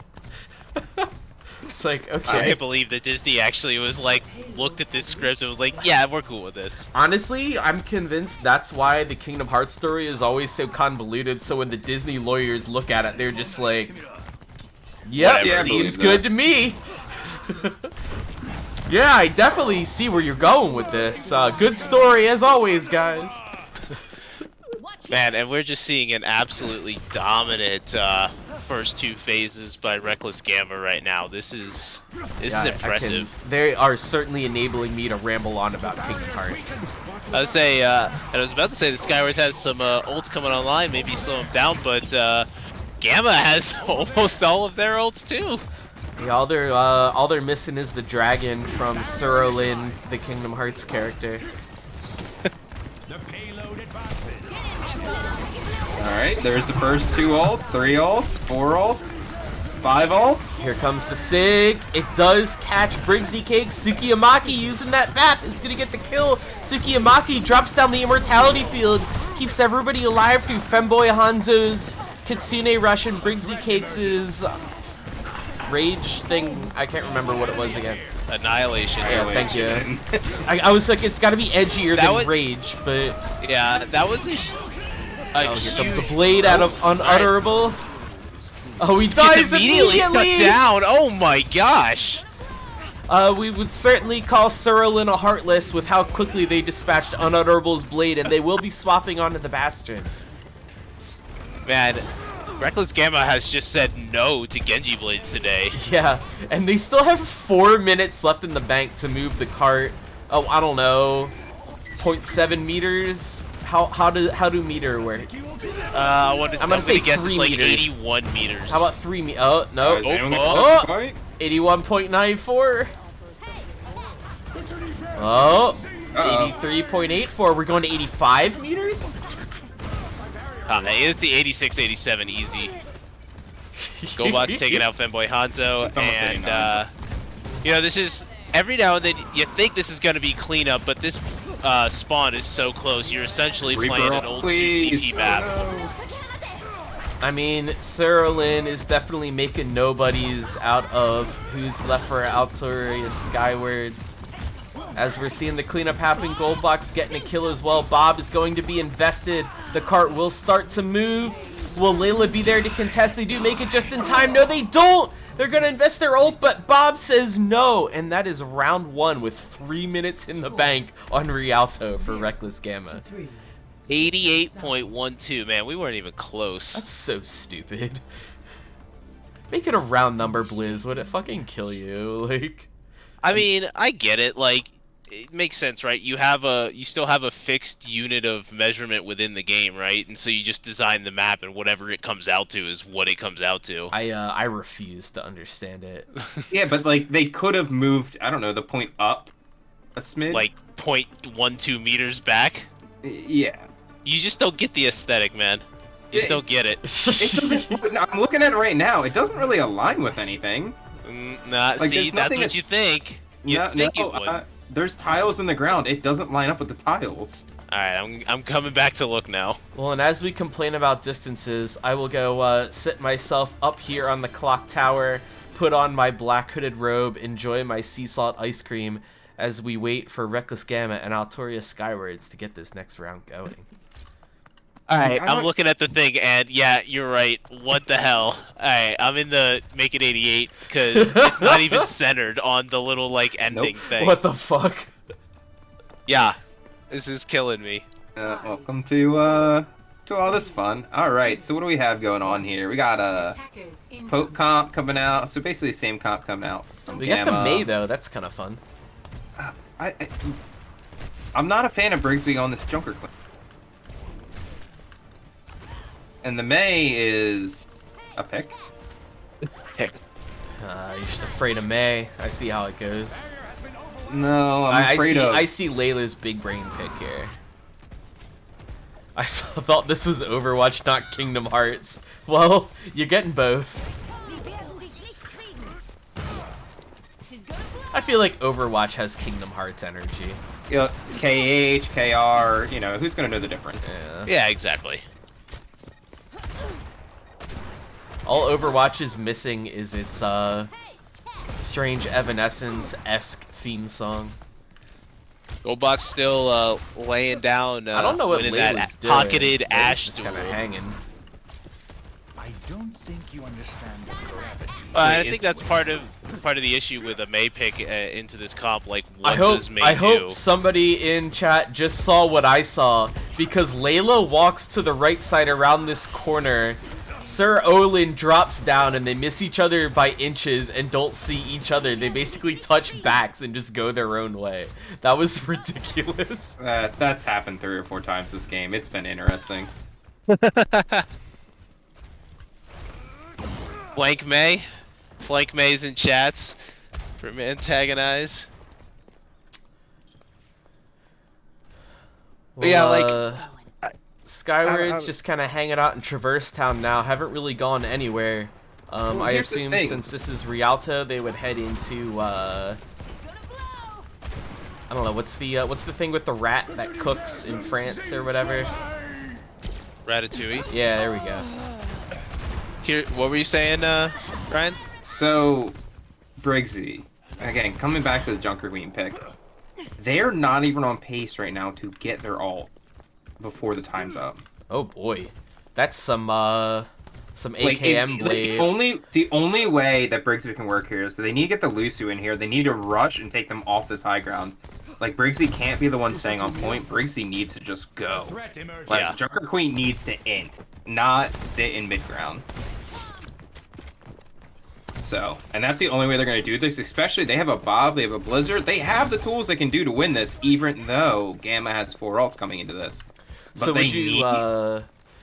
It's like, okay. I can't believe that Disney actually was like, looked at this script and was like, yeah, we're cool with this. Honestly, I'm convinced that's why the Kingdom Hearts story is always so convoluted, so when the Disney lawyers look at it, they're just like, yep, Whatever. seems good to me. Yeah, I definitely see where you're going with this. Good story as always, guys. Man, and we're just seeing an absolutely dominant first two phases by Reckless Gamma right now. This is impressive. They are certainly enabling me to ramble on about Kingdom Hearts. I would say, and I was about to say that Skywards has some ults coming online, maybe slow them down, but Gamma has almost all of their ults too. Yeah, all they're missing is the dragon from Surolin, the Kingdom Hearts character. Alright, there's the first 2 ults, 3 ults, 4 ults, 5 ults. Here comes the Sig. It does catch Briggsy Cake. Tsukiyamaki using that map is gonna get the kill. Tsukiyamaki drops down the immortality field, keeps everybody alive through Femboy Hanzo's Kitsune Rush and Briggsy Cakes' rage thing. I can't remember what it was again. Annihilation. Yeah, thank you. I was like, it's gotta be edgier than rage, but yeah, that was a here comes a blade out of Unutterable. Oh, he dies immediately! Cut down. Oh my gosh! We would certainly call Surolin a Heartless with how quickly they dispatched Unutterable's blade, and they will be swapping onto the Bastion. Man, Reckless Gamma has just said no to Genji Blades today. Yeah, and they still have 4 minutes left in the bank to move the cart. Oh, I don't know, 0.7 meters? How do meter work? I'm gonna say guess 3 it's like meters. 81 meters. How about 3 meters? Oh, no. Is anyone Oh, gonna fight? 81.94. Oh, Uh-oh. 83.84. We're going to 85 meters? It's the 86, 87 easy. Goldbox taking out Femboy Hanzo, That's almost and 89. you know, this is every now and then you think this is gonna be cleanup, but this spawn is so close. You're essentially playing an old CCP map. I mean, Surolin is definitely making nobodies out of who's left for Altiora Skywards. As we're seeing the cleanup happen, Goldbox getting a kill as well. Bob is going to be invested. The cart will start to move. Will Layla be there to contest? They do make it just in time. No, they don't! They're going to invest their ult, but Bob says no. And that is round 1 with 3 minutes in the bank on Rialto for Reckless Gamma. 88.12, man, we weren't even close. That's so stupid. Make it a round number, Blizz. Would it fucking kill you? Like, I mean, I get it. Like, it makes sense, right? You still have a fixed unit of measurement within the game, right? And so you just design the map, and whatever it comes out to is what it comes out to. I refuse to understand it. Yeah, but like they could have moved, I don't know, the point up a smidge. Like 0.12 meters back. Yeah. You just don't get the aesthetic, man. You just don't get it. It doesn't, I'm looking at it right now. It doesn't really align with anything. Nah, Like, see, there's that's nothing what you think. You think it would. There's tiles in the ground. It doesn't line up with the tiles. Alright, I'm coming back to look now. Well, and as we complain about distances, I will go sit myself up here on the clock tower, put on my black hooded robe, enjoy my sea salt ice cream as we wait for Reckless Gamma and Altiora Skywards to get this next round going. Alright, I'm looking at the thing, and yeah, you're right. What the hell? Alright, I'm in the make it 88, because it's not even centered on the little, like, ending thing. What the fuck? Yeah, this is killing me. Welcome to all this fun. Alright, so what do we have going on here? We got a Poke comp coming out, so basically the same comp coming out from We got the Gamma. May, though. That's kind of fun. I'm not a fan of Briggsby on this Junker clip. And the May is a pick. Heck. You're just afraid of May. I see how it goes. No, I'm afraid of. I see Layla's big brain pick here. Thought this was Overwatch, not Kingdom Hearts. Well, you're getting both. I feel like Overwatch has Kingdom Hearts energy. You know, KH, KR, you know, who's gonna know the difference? Yeah, exactly. All Overwatch is missing is its strange Evanescence-esque theme song. Goldbox still laying down. I don't know what winning Layla's that doing. pocketed Layla's Ash just duel. kind of hanging. I don't think you understand the gravity. I think that's part of the issue with a May pick into this comp. Like, what does May I do? hope somebody in chat just saw what I saw, because Layla walks to the right side around this corner. Sir Olin drops down and they miss each other by inches and don't see each other. They basically touch backs and just go their own way. That was ridiculous. That's happened 3 or 4 times this game. It's been interesting. Flank May. Flank May's in chats for antagonize. But yeah, like Skywards just kind of hanging out in Traverse Town now. Haven't really gone anywhere. I here's the assume thing. since this is Rialto, they would head into I don't know, what's the thing with the rat that cooks in France or whatever? Ratatouille. Yeah, there we go. Here, what were you saying, Ryan? So, Briggsy, again, coming back to the Junker Queen pick, they're not even on pace right now to get their ult before the time's up. Oh boy, that's some Like, AKM blade. the only way that Briggsy can work here is so they need to get the Lucio in here. They need to rush and take them off this high ground. Like, Briggsy can't be the one staying on point. Briggsy needs to just go. Like, Yeah. Junker Queen needs to int, not sit in mid ground. So, and that's the only way they're going to do this, especially they have a Bob, they have a Blizzard. They have the tools they can do to win this, even though Gamma has 4 ults coming into this. But So they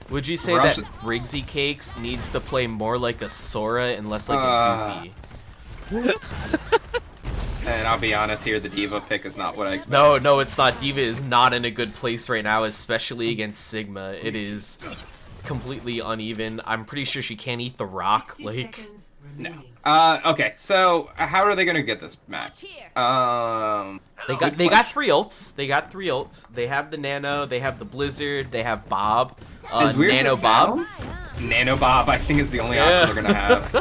would you say Rush- that Briggsy Cakes needs to play more like a Sora and less like a Goofy? And I'll be honest here, the Diva pick is not what I expected. No, it's not. Diva is not in a good place right now, especially against Sigma. It is completely uneven. I'm pretty sure she can't eat the rock. Like, No. Okay, so how are they going to get this match? they got 3 ults. They got 3 ults. They have the Nano. They have the Blizzard. They have Bob. As weird as Nano it Bob. sounds, Nano Bob, I think, is the only option they're gonna have.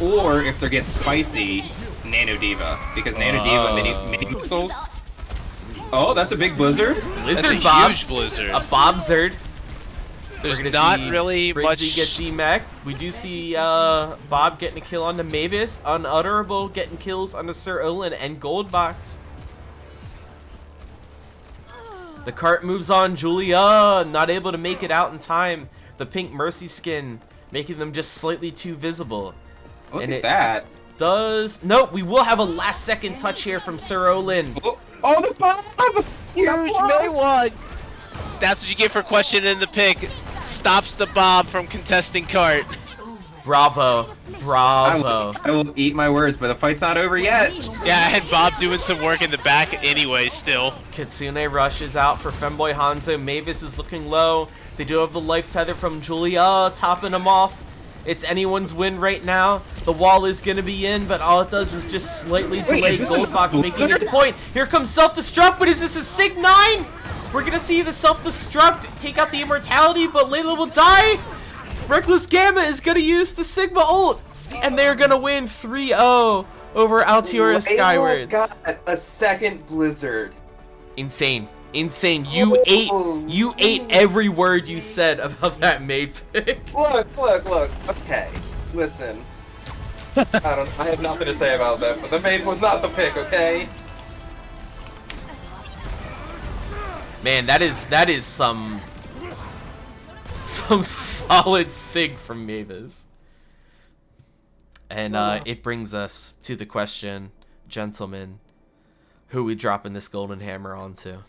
Or if they get spicy, Nano Diva, because Nano Diva mini pixels. Oh, that's a big Blizzard. Blizzard That's a Bob. huge Blizzard. A Bobzard. There's We're gonna not see really Briggsy much. get D-Mac. We do see Bob getting a kill on the Mavis. Unutterable getting kills on the Sir Olin and Goldbox. The cart moves on. Julia not able to make it out in time. The pink Mercy skin making them just slightly too visible. Look And at it that. Does nope. We will have a last second touch here from Sir Olin. Oh, the Bob! Huge May one. That's what you get for questioning the pick. Stops the Bob from contesting cart. Bravo, bravo. I will eat my words, but the fight's not over yet. Yeah, and Bob doing some work in the back anyway. Still. Kitsune rushes out for Femboy Hanzo. Mavis is looking low. They do have the life tether from Julia, topping him off. It's anyone's win right now. The wall is going to be in, but all it does is just slightly delay is this a Goldbox making it Blizzard? to point. Here comes self-destruct, but is this a Sig 9? We're going to see the self-destruct take out the immortality, but Layla will die. Reckless Gamma is going to use the Sigma ult, and they're going to win 3-0 over Altiora Skywards. got a second Blizzard. Insane. Insane. You ate every word you said about that May pick. Look. Okay, listen. I have nothing to say about that, but the maid was not the pick, okay? Man, that is some solid sig from Mavis. And it brings us to the question, gentlemen, who we dropping this golden hammer onto?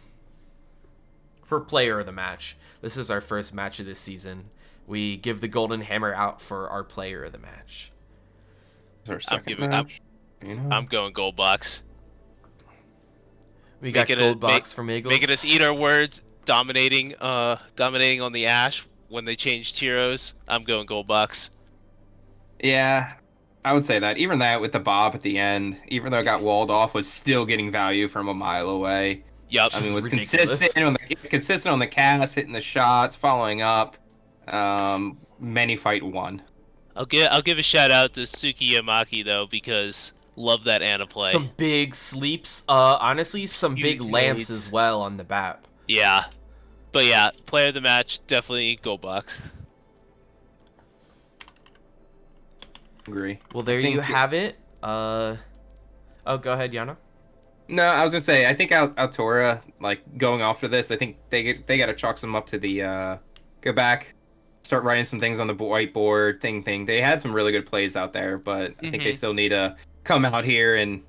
For player of the match. This is our first match of this season. We give the golden hammer out for our player of the match. Is our I'm going Goldbox. We got gold box from Eagles. Making us eat our words, dominating on the Ash when they changed heroes. I'm going gold box. Yeah, I would say that. Even that with the Bob at the end, even though it got walled off, was still getting value from a mile away. Yup. I mean, was ridiculous. consistent on the cast, hitting the shots, following up. Many fight one. I'll give a shout out to Suki Yamaki though, because love that Ana play. Some big sleeps. Honestly, some Huge big lamps nades. as well on the BAP. Yeah. But yeah, player of the match, definitely gold box. Agree. Well, there you have it. Oh, go ahead, Yana. No, I was gonna say I think Altora, like going off for this, I think they gotta chalk some up to the go back, start writing some things on the whiteboard thing. They had some really good plays out there, but I think they still need to come out here and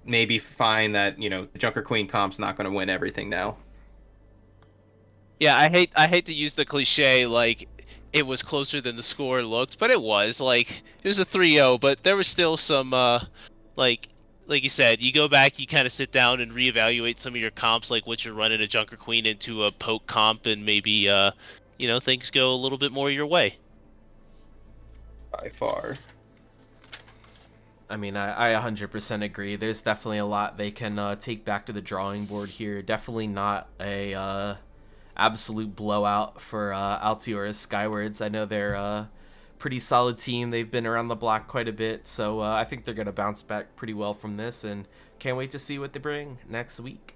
maybe find that, you know, the Junker Queen comp's not gonna win everything now. Yeah, I hate to use the cliche like it was closer than the score looked, but it was like it was a 3-0, but there was still some like you said, you go back, you kind of sit down and reevaluate some of your comps, like what you're running a Junker Queen into a poke comp, and maybe you know, things go a little bit more your way. By far. I mean, I 100% agree. There's definitely a lot they can take back to the drawing board here. Definitely not a absolute blowout for Altiora's Skywards. I know they're a pretty solid team. They've been around the block quite a bit, so I think they're going to bounce back pretty well from this, and can't wait to see what they bring next week.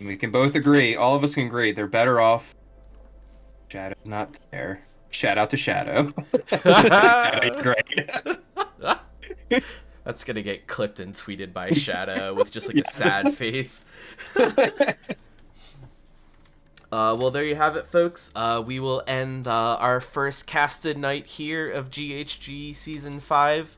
We can both agree. All of us can agree. They're better off. Shadow's not there. Shout out to Shadow. Great. That's gonna get clipped and tweeted by Shadow with just like a sad face. Well, there you have it, folks. We will end our first casted night here of GHG Season 5.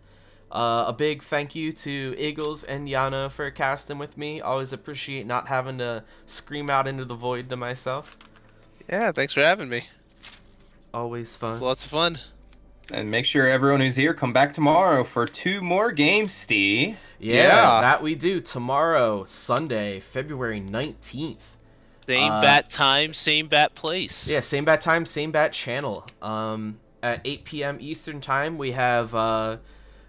A big thank you to Eagles and Yana for casting with me. Always appreciate not having to scream out into the void to myself. Yeah, thanks for having me. Always fun. Lots of fun. And make sure everyone who's here come back tomorrow for 2 more games, Steve. Yeah, that we do. Tomorrow, Sunday, February 19th. Same bat time, same bat place. Yeah, same bat time, same bat channel. At 8 p.m. Eastern time, we have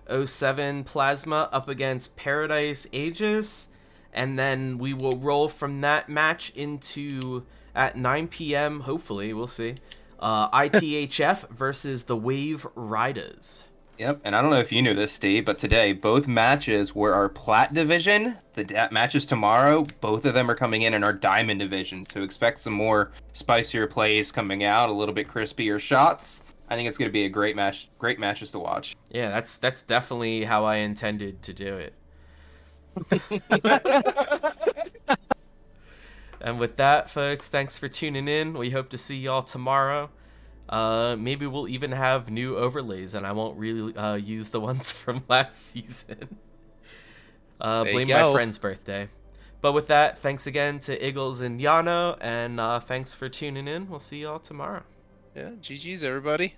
07 Plasma up against Paradise Aegis, and then we will roll from that match into, at 9 p.m., hopefully, we'll see, ITHF versus the Wave Riders. Yep, and I don't know if you knew this, Steve, but today both matches were our Plat division. The matches tomorrow, both of them are coming in our Diamond division, so expect some more spicier plays coming out, a little bit crispier shots. I think it's going to be a great match, great matches to watch. Yeah, that's definitely how I intended to do it. And with that, folks, thanks for tuning in. We hope to see y'all tomorrow. Maybe we'll even have new overlays, and I won't really use the ones from last season. Blame my friend's birthday. But with that, thanks again to Eagles and Yano, and thanks for tuning in. We'll see y'all tomorrow. Yeah, GG's everybody.